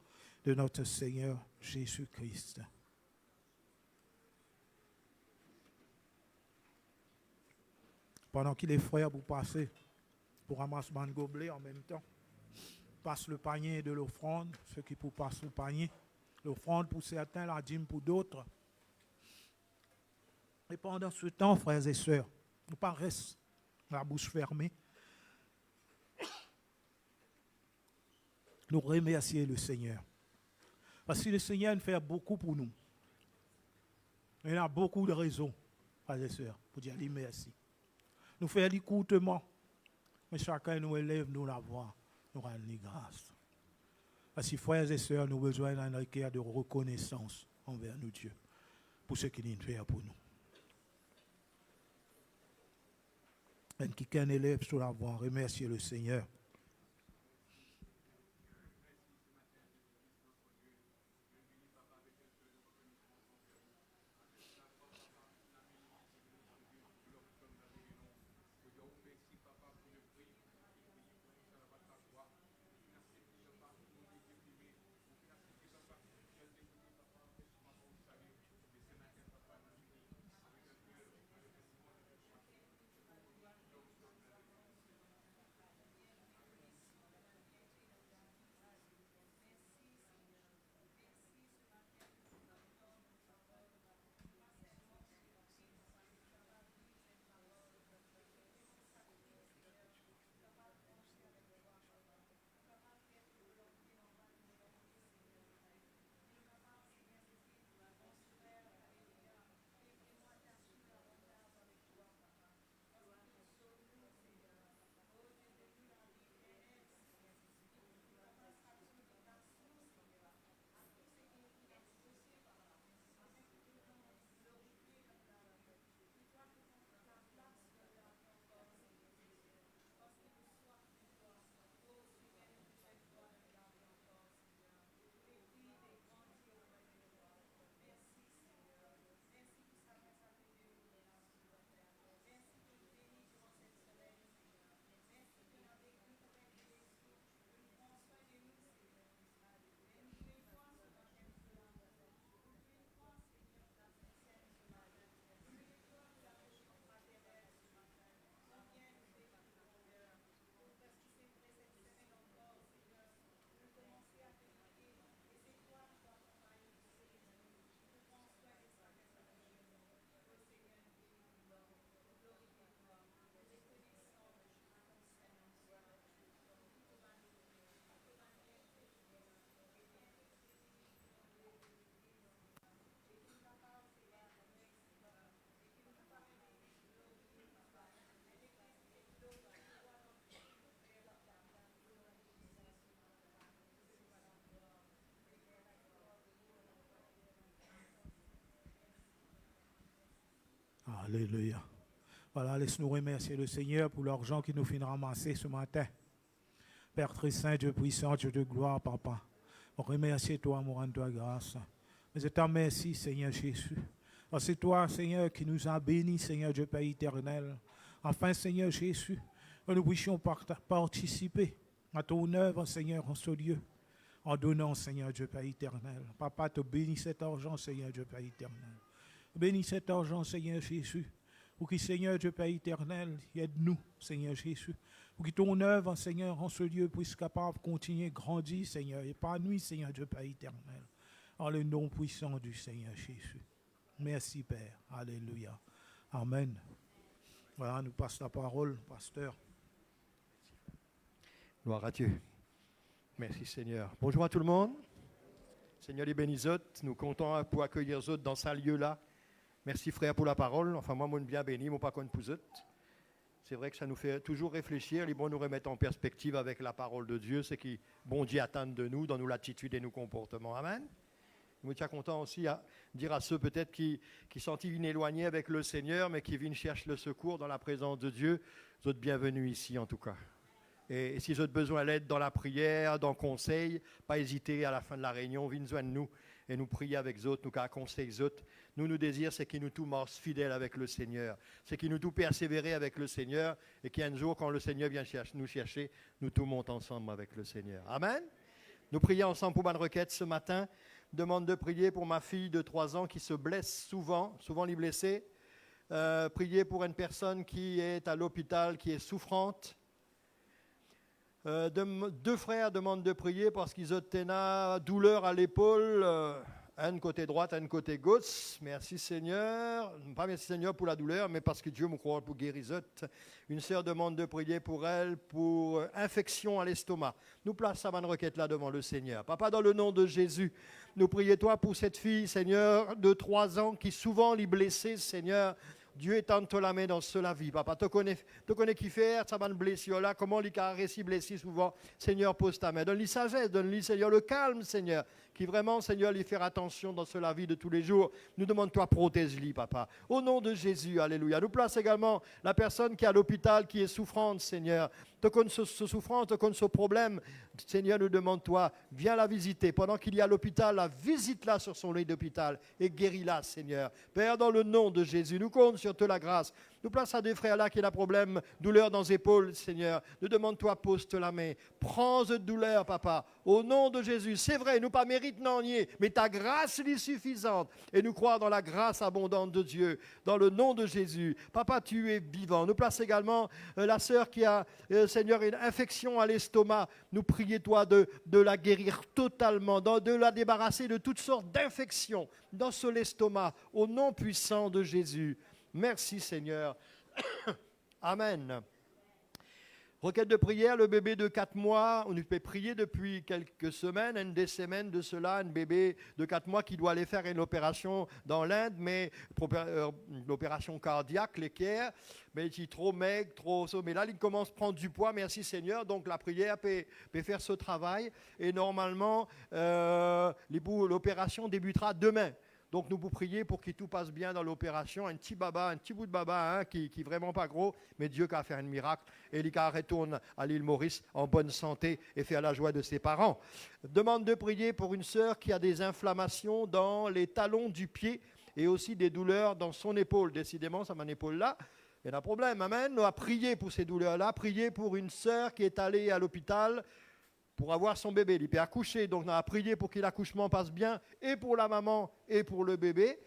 de notre Seigneur Jésus-Christ. Pendant que les frères vous passez pour ramasser un gobelet en même temps, passe le panier de l'offrande, ceux qui pour passer le panier, l'offrande pour certains, la dîme pour d'autres. Et pendant ce temps, frères et sœurs, nous pas reste la bouche fermée. Nous remercier le Seigneur. Parce que le Seigneur nous fait beaucoup pour nous. Il y a beaucoup de raisons, frères et sœurs, pour dire lui merci. Nous faisons courtement, mais chacun nous élève, nous la voix, nous rend grâce. Parce que frères et sœurs, nous avons besoin d'un cœur de reconnaissance envers nous, Dieu, pour ce qu'il nous fait pour nous. Et quelqu'un élève sur la voix, remercier le Seigneur. Alléluia. Voilà, laisse-nous remercier le Seigneur pour l'argent qu'il nous fait ramasser ce matin. Père très saint, Dieu puissant, Dieu de gloire, Papa. On remercie toi, on rend toi grâce. Mais je te remercie, Seigneur Jésus. C'est toi, Seigneur, qui nous a bénis, Seigneur Dieu Père éternel. Enfin, Seigneur Jésus, que nous puissions participer à ton œuvre, Seigneur, en ce lieu, en donnant, Seigneur Dieu Père éternel. Papa, te bénis cet argent, Seigneur Dieu Père éternel. Bénis cet argent, Seigneur Jésus, pour que, Seigneur Dieu Père éternel, aide-nous, Seigneur Jésus, pour que ton œuvre, Seigneur, en ce lieu puisse capable de continuer à grandir, Seigneur, épanouir, Seigneur Dieu Père éternel, en le nom puissant du Seigneur Jésus. Merci, Père. Alléluia. Amen. Voilà, nous passe la parole, pasteur. Gloire à Dieu. Merci, Seigneur. Bonjour à tout le monde. Seigneur les bénisotes, nous comptons pour accueillir les autres dans ce lieu-là. Merci frère pour la parole. Enfin, moi, je suis bien béni, je ne suis pas contre vous autres. C'est vrai que ça nous fait toujours réfléchir, les bons nous remettre en perspective avec la parole de Dieu, ce qui, bon Dieu, attend de nous dans nos l'attitude et nos comportements. Amen. Nous sommes contents aussi à dire à ceux peut-être qui sont éloignés avec le Seigneur, mais qui viennent chercher le secours dans la présence de Dieu. Vous êtes bienvenus ici en tout cas. Et si vous avez besoin d'aide dans la prière, dans le conseil, pas hésiter à la fin de la réunion, venez joindre nous et nous prier avec les autres, nous conseiller les autres. Nous désirons, c'est qu'ils nous tous morts fidèles avec le Seigneur. C'est qu'ils nous tous persévérer avec le Seigneur et qu'un jour, quand le Seigneur vient nous chercher, nous tous montons ensemble avec le Seigneur. Amen. Nous prions ensemble pour ma requête ce matin. Demande de prier pour ma fille de 3 ans qui se blesse souvent les blessés. Prier pour une personne qui est à l'hôpital, qui est souffrante. 2 frères demandent de prier parce qu'ils ont une douleur à l'épaule, un côté droite, un côté gauche. Merci Seigneur. Pas merci Seigneur pour la douleur, mais parce que Dieu me croit pour guérir. Une sœur demande de prier pour elle, pour infection à l'estomac. Nous plaçons sa requête là devant le Seigneur. Papa, dans le nom de Jésus, nous prions toi pour cette fille, Seigneur, de 3 ans, qui souvent l'est blessée, Seigneur. Dieu étend la main dans cela vie, papa. Tu connais qui faire, ça va blessure là, comment les caresser, blesser souvent. Seigneur, pose ta main. Donne-lui sagesse, donne-lui, Seigneur, le calme, Seigneur. Qui vraiment, Seigneur, lui faire attention dans cela vie de tous les jours. Nous demandons, toi, protège-lui, papa. Au nom de Jésus, alléluia. Nous place également la personne qui est à l'hôpital, qui est souffrante, Seigneur. Tu connais ce souffrance, tu connais ce problème. Seigneur, nous demandons, toi, viens la visiter. Pendant qu'il y a à l'hôpital, la visite-la sur son lit d'hôpital et guéris-la, Seigneur. Père, dans le nom de Jésus, nous comptons sur la grâce. Nous place à des frères là qui ont un problème, douleur dans les épaules, Seigneur. Nous demande-toi, pose-te la main. Prends cette douleur, papa. Au nom de Jésus. C'est vrai, nous pas mérite non nier, mais ta grâce est suffisante. Et nous croyons dans la grâce abondante de Dieu. Dans le nom de Jésus. Papa, tu es vivant. Nous place également la sœur qui a, Seigneur, une infection à l'estomac. Nous prions, toi, de la guérir totalement, de la débarrasser de toutes sortes d'infections dans l'estomac. Au nom puissant de Jésus. Merci Seigneur. Amen. Requête de prière, le bébé de 4 mois, on peut prier depuis quelques semaines, des semaines de cela, un bébé de 4 mois qui doit aller faire une opération dans l'Inde, mais l'opération cardiaque, l'équerre, mais il est trop maigre, mais là il commence à prendre du poids, merci Seigneur, donc la prière peut faire ce travail, et normalement l'opération débutera demain. Donc nous vous prier pour que tout passe bien dans l'opération. Un petit bout de baba qui est vraiment pas gros, mais Dieu qui a fait un miracle. Et il retourne à l'île Maurice en bonne santé et fait la joie de ses parents. Demande de prier pour une sœur qui a des inflammations dans les talons du pied et aussi des douleurs dans son épaule. Décidément, ça m'a une épaule là. Il y a un problème. Amen. On a prié pour ces douleurs-là. Prier pour une sœur qui est allée à l'hôpital pour avoir son bébé. Il peut accoucher, donc on a prié pour que l'accouchement passe bien, et pour la maman, et pour le bébé.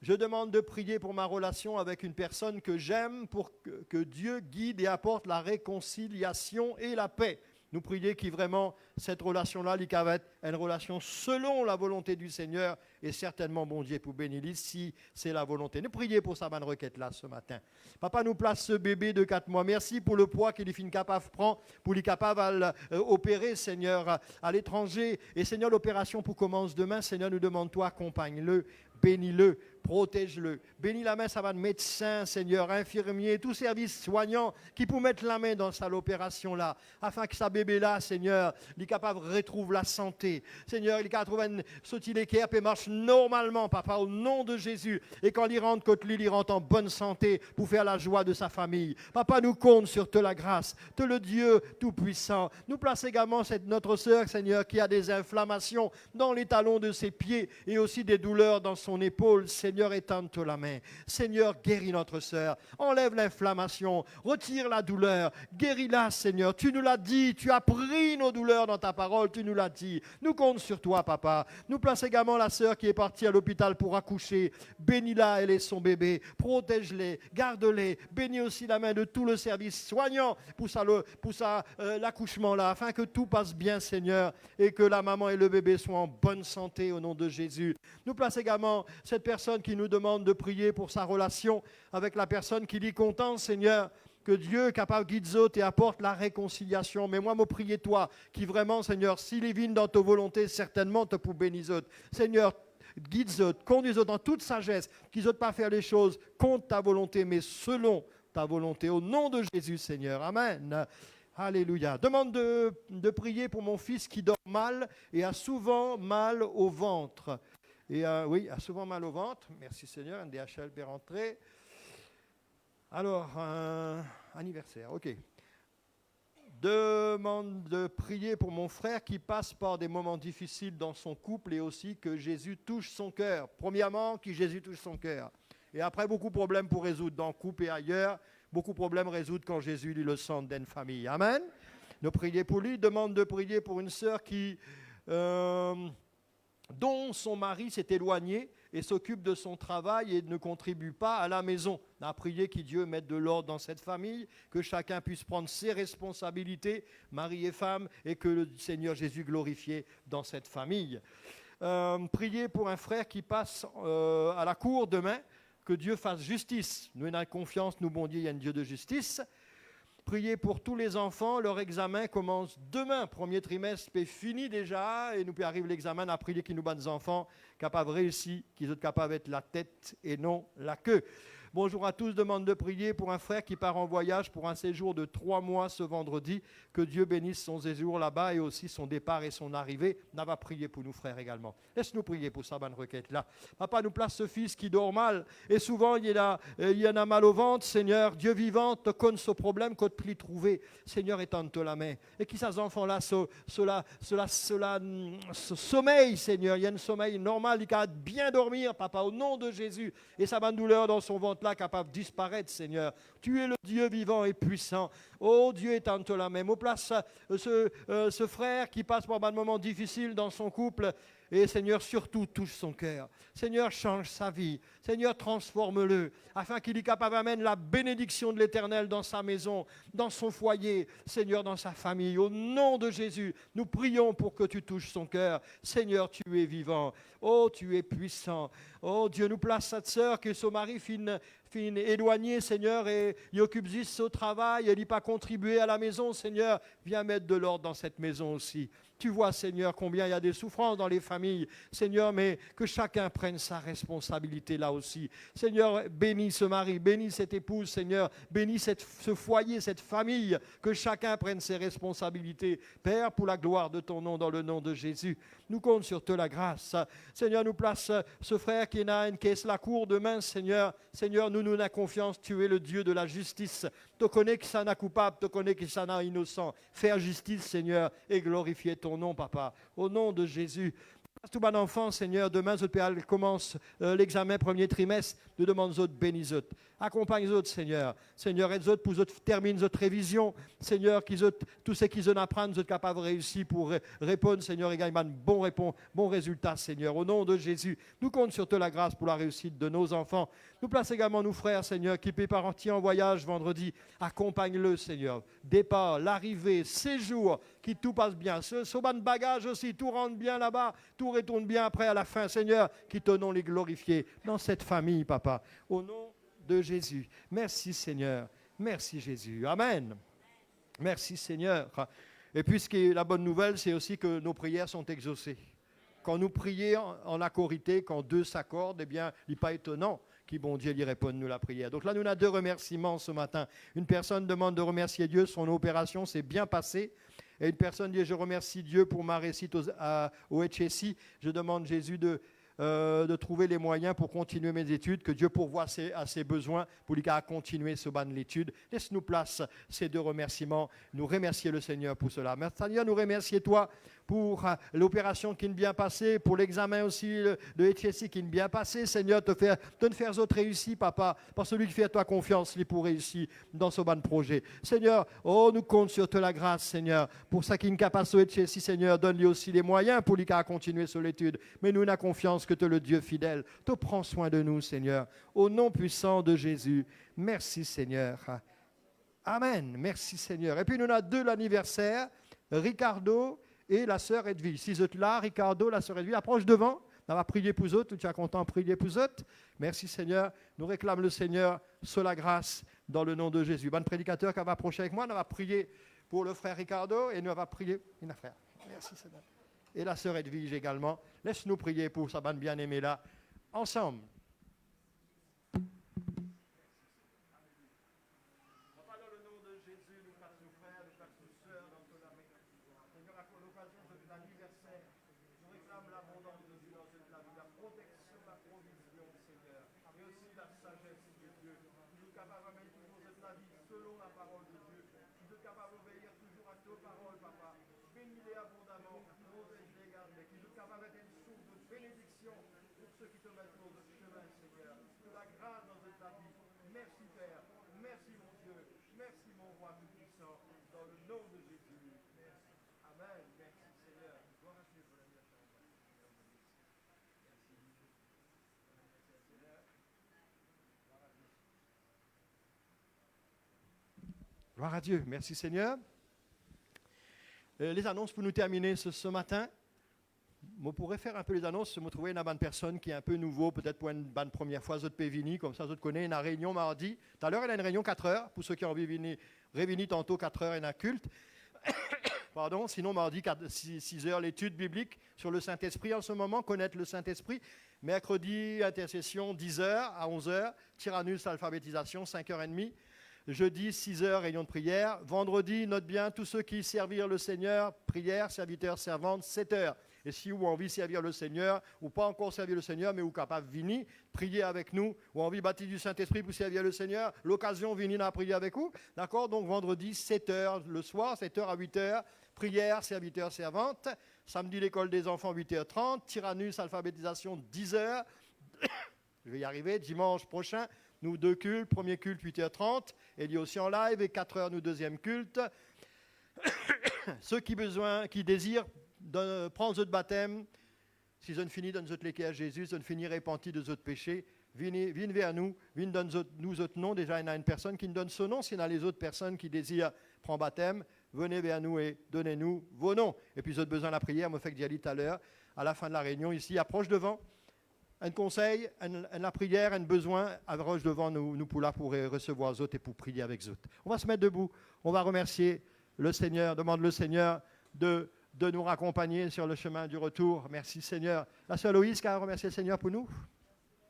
Je demande de prier pour ma relation avec une personne que j'aime, pour que Dieu guide et apporte la réconciliation et la paix. Nous prions que vraiment cette relation-là, va être une relation selon la volonté du Seigneur, et certainement, bon Dieu, pour bénir si c'est la volonté. Nous prions pour sa bonne requête-là ce matin. Papa, nous place ce bébé de 4 mois. Merci pour le poids qu'il est capable de prendre, pour lui capable d'opérer, Seigneur, à l'étranger. Et Seigneur, l'opération pour commence demain. Seigneur, nous demandons, toi, accompagne-le, bénis-le, protège-le. Bénis la main, ça va de médecin, Seigneur, infirmier, tout service soignant qui peut mettre la main dans l'opération là, afin que sa bébé-là, Seigneur, il est capable de retrouver la santé. Seigneur, il est capable de trouver une sautille d'équerre et marche normalement, papa, au nom de Jésus. Et quand il rentre, il rentre en bonne santé pour faire la joie de sa famille. Papa, nous compte sur te la grâce, te le Dieu tout-puissant. Nous place également notre sœur, Seigneur, qui a des inflammations dans les talons de ses pieds et aussi des douleurs dans son épaule. Seigneur, étends-te la main. Seigneur, guéris notre sœur. Enlève l'inflammation. Retire la douleur. Guéris-la, Seigneur. Tu nous l'as dit. Tu as pris nos douleurs dans ta parole. Tu nous l'as dit. Nous comptons sur toi, papa. Nous place également la sœur qui est partie à l'hôpital pour accoucher. Bénis-la, elle et son bébé. Protège-les. Garde-les. Bénis aussi la main de tout le service soignant pour l'accouchement là, afin que tout passe bien, Seigneur, et que la maman et le bébé soient en bonne santé au nom de Jésus. Nous place également cette personne qui nous demande de prier pour sa relation avec la personne qui dit content, Seigneur, que Dieu est capable de guider et apporte la réconciliation. Mais moi, me prier toi, qui vraiment, Seigneur, s'il est venu dans ta volonté, certainement te pour bénir. Seigneur, guide-eux, conduis-eux dans toute sagesse, qu'ils n'osent pas faire les choses contre ta volonté, mais selon ta volonté. Au nom de Jésus, Seigneur. Amen. Alléluia. Demande de prier pour mon fils qui dort mal et a souvent mal au ventre. Et oui, a souvent mal au ventre. Merci Seigneur, NDHL peut rentrer. Alors, anniversaire, ok. Demande de prier pour mon frère qui passe par des moments difficiles dans son couple et aussi que Jésus touche son cœur. Premièrement, que Jésus touche son cœur. Et après, beaucoup de problèmes pour résoudre dans le couple et ailleurs. Beaucoup de problèmes résoudre quand Jésus lit le centre d'une famille. Amen. Nous prions pour lui. Demande de prier pour une sœur dont son mari s'est éloigné et s'occupe de son travail et ne contribue pas à la maison. On a prié que Dieu mette de l'ordre dans cette famille, que chacun puisse prendre ses responsabilités, mari et femme, et que le Seigneur Jésus glorifié dans cette famille. Priez pour un frère qui passe à la cour demain, que Dieu fasse justice. Nous avons confiance, nous, bon Dieu, il y a un Dieu de justice. Priez pour tous les enfants, leur examen commence demain. Premier trimestre est fini déjà, et nous arrive l'examen, à prier qu'ils nous battent des enfants, capables de réussir, qu'ils soient capables d'être la tête et non la queue. Bonjour à tous, demande de prier pour un frère qui part en voyage pour un séjour de 3 mois ce vendredi. Que Dieu bénisse son séjour là-bas et aussi son départ et son arrivée. On va prier pour nous frères également. Laisse-nous prier pour ça, bonne requête là. Papa, nous place ce fils qui dort mal et souvent il en a mal au ventre. Seigneur, Dieu vivant, te connais ce problème, qu'on te plie trouver. Seigneur, étends-te la main. Et qui ces enfants-là, ce sommeil, Seigneur, il y a un sommeil normal, il a bien dormir, Papa, au nom de Jésus. Et sa bonne douleur dans son ventre là capable de disparaître, Seigneur. Tu es le Dieu vivant et puissant. Oh Dieu, étends-te la main. Au place ce frère qui passe par un moment difficile dans son couple. Et Seigneur, surtout, touche son cœur. Seigneur, change sa vie. Seigneur, transforme-le, afin qu'il y capable d'amener la bénédiction de l'Éternel dans sa maison, dans son foyer, Seigneur, dans sa famille. Au nom de Jésus, nous prions pour que tu touches son cœur. Seigneur, tu es vivant. Oh, tu es puissant. Oh, Dieu, nous place cette sœur que son mari finit éloigné, Seigneur, et il occupe juste au travail, elle n'y pas contribué à la maison, Seigneur. Viens mettre de l'ordre dans cette maison aussi. Tu vois, Seigneur, combien il y a des souffrances dans les familles, Seigneur, mais que chacun prenne sa responsabilité là aussi. Seigneur, bénis ce mari, bénis cette épouse, Seigneur, bénis ce foyer, cette famille, que chacun prenne ses responsabilités. Père, pour la gloire de ton nom, dans le nom de Jésus, nous comptons sur te la grâce. Seigneur, nous place ce frère qui a une caisse la cour demain, Seigneur. Seigneur, nous avons confiance, tu es le Dieu de la justice. Tu connais qui s'en a coupable, tu connais qui s'en a innocent. Faire justice, Seigneur, et glorifier ton nom, Papa. Au nom de Jésus. Tout bon enfant, Seigneur, demain, Père, commence l'examen premier trimestre. Nous demandons aux autres, bénis eux. Accompagne les autres, Seigneur. Seigneur, aide autres pour eux terminer notre révision. Seigneur, tous ceux qui en apprennent, nous sommes capables de réussir pour répondre, Seigneur, et gagner un bon résultat, Seigneur. Au nom de Jésus, nous comptons sur toi la grâce pour la réussite de nos enfants. Nous place également nos frères, Seigneur, qui préparent en voyage vendredi. Accompagne-le, Seigneur. Départ, l'arrivée, séjour, qui tout passe bien. Ce bon bagage aussi, tout rentre bien là-bas, tout retourne bien après à la fin, Seigneur, qui te nom les glorifier dans cette famille, Papa. Au nom de Jésus. Merci, Seigneur. Merci, Jésus. Amen. Merci, Seigneur. Et puis, la bonne nouvelle, c'est aussi que nos prières sont exaucées. Quand nous prions en accorité, quand deux s'accordent, eh bien, il n'est pas étonnant qui, bon Dieu, lui réponde nous la prière. Donc là, nous avons 2 remerciements ce matin. Une personne demande de remercier Dieu, son opération s'est bien passée. Et une personne dit, je remercie Dieu pour ma réussite au HSI. Je demande Jésus de trouver les moyens pour continuer mes études, que Dieu pourvoie à ses besoins pour lui continuer ce ban de l'étude. Laisse-nous place ces 2 remerciements. Nous remercier le Seigneur pour cela. Merci Seigneur, nous remercier toi pour l'opération qui est bien passée, pour l'examen aussi de HSI qui est bien passé. Seigneur, te faire autres réussir, Papa, par celui qui fait à toi confiance, lui pour réussir dans ce bon projet. Seigneur, oh, nous comptons sur te la grâce, Seigneur, pour ça qui est capable de HSI, Seigneur, donne-lui aussi les moyens pour lui continuer sur l'étude. Mais nous avons confiance que tu es le Dieu fidèle. Tu prends soin de nous, Seigneur. Au nom puissant de Jésus. Merci, Seigneur. Amen. Merci, Seigneur. Et puis, nous avons 2 l'anniversaire. Ricardo et la sœur Edwige. Si vous êtes là, Ricardo, la sœur Edwige, approche devant. On va prier pour eux. Tu es content de prier pour eux. Merci, Seigneur. Nous réclamons le Seigneur sur la grâce dans le nom de Jésus. Bon prédicateur qui va approcher avec moi. On va prier pour le frère Ricardo et nous va prier. Frère. Merci, Seigneur. Et la sœur Edwige également. Laisse-nous prier pour sa bande bien-aimée là, ensemble. nous fasse nos frères, nous fasse nos sœurs dans ton amour. Seigneur, à l'occasion de l'anniversaire, je réclame l'abondance de Dieu dans cette vie, la protection, la provision, Seigneur, et aussi la sagesse de Dieu. Tu es capable de mettre toujours cette vie selon la parole de Dieu. Tu es capable d'obéir toujours à tes paroles, Papa. Bénis-les abondamment, protège-les, garde-les. Tu es capable d'être une source de bénédiction pour ceux qui te mettent sur le chemin, Seigneur. De la grâce dans cette vie. Merci, Père. Merci, mon Dieu. Merci, mon roi tout-puissant. Dans le nom de Jésus. Amen. Merci, Seigneur. Gloire à Dieu pour la vie. Gloire à Dieu. Merci, Seigneur. Les annonces pour nous terminer ce matin. Je pourrais faire un peu les annonces. Je me trouvais une bonne personne qui est un peu nouveau, peut-être pour une bonne première fois, Zot Pévini, comme ça, Zot connaît une réunion mardi. Tout à l'heure, elle a une réunion 4 heures. Pour ceux qui ont envie de venir tantôt 4 heures, il y a un culte. Pardon, sinon mardi 6 heures, l'étude biblique sur le Saint-Esprit en ce moment, connaître le Saint-Esprit. Mercredi, intercession 10 heures à 11 heures. Tyrannus, alphabétisation 5h30. Jeudi, 6 heures, réunion de prière. Vendredi, note bien, tous ceux qui servirent le Seigneur, prière, serviteurs, servantes, 7 heures. Et si vous avez envie de servir le Seigneur, ou pas encore servir le Seigneur, mais vous êtes capable de venir, prier avec nous, ou envie de baptiser du Saint-Esprit pour servir le Seigneur, l'occasion de venir à prier avec vous. D'accord? Donc vendredi, 7 heures le soir, 7 heures à 8 heures, prière, serviteurs, servantes. Samedi, l'école des enfants, 8h30. Tyrannus, alphabétisation, 10 heures. Je vais y arriver. Dimanche prochain, nous 2 cultes. Premier culte, 8h30. Et il y a aussi en live. Et 4 heures, nous deuxième culte. Ceux qui désirent prendre votre baptême, si je ne finis dans notre léquer à Jésus, je ne finis repenti de votre péché, venez vers nous, venez donner nous autres noms. Déjà, il y a une personne qui nous donne son nom. S'il y a les autres personnes qui désirent prendre baptême, venez vers nous et donnez-nous vos noms. Et puis, vous avez besoin de la prière, me fait que j'y allais tout à l'heure, à la fin de la réunion, ici, approche devant. Un conseil, la prière, un besoin, approche devant nous pour recevoir les autres et pour prier avec les autres. On va se mettre debout, on va remercier le Seigneur, demande le Seigneur de nous raccompagner sur le chemin du retour. Merci Seigneur. La sœur Loïse qui a remercié le Seigneur pour nous.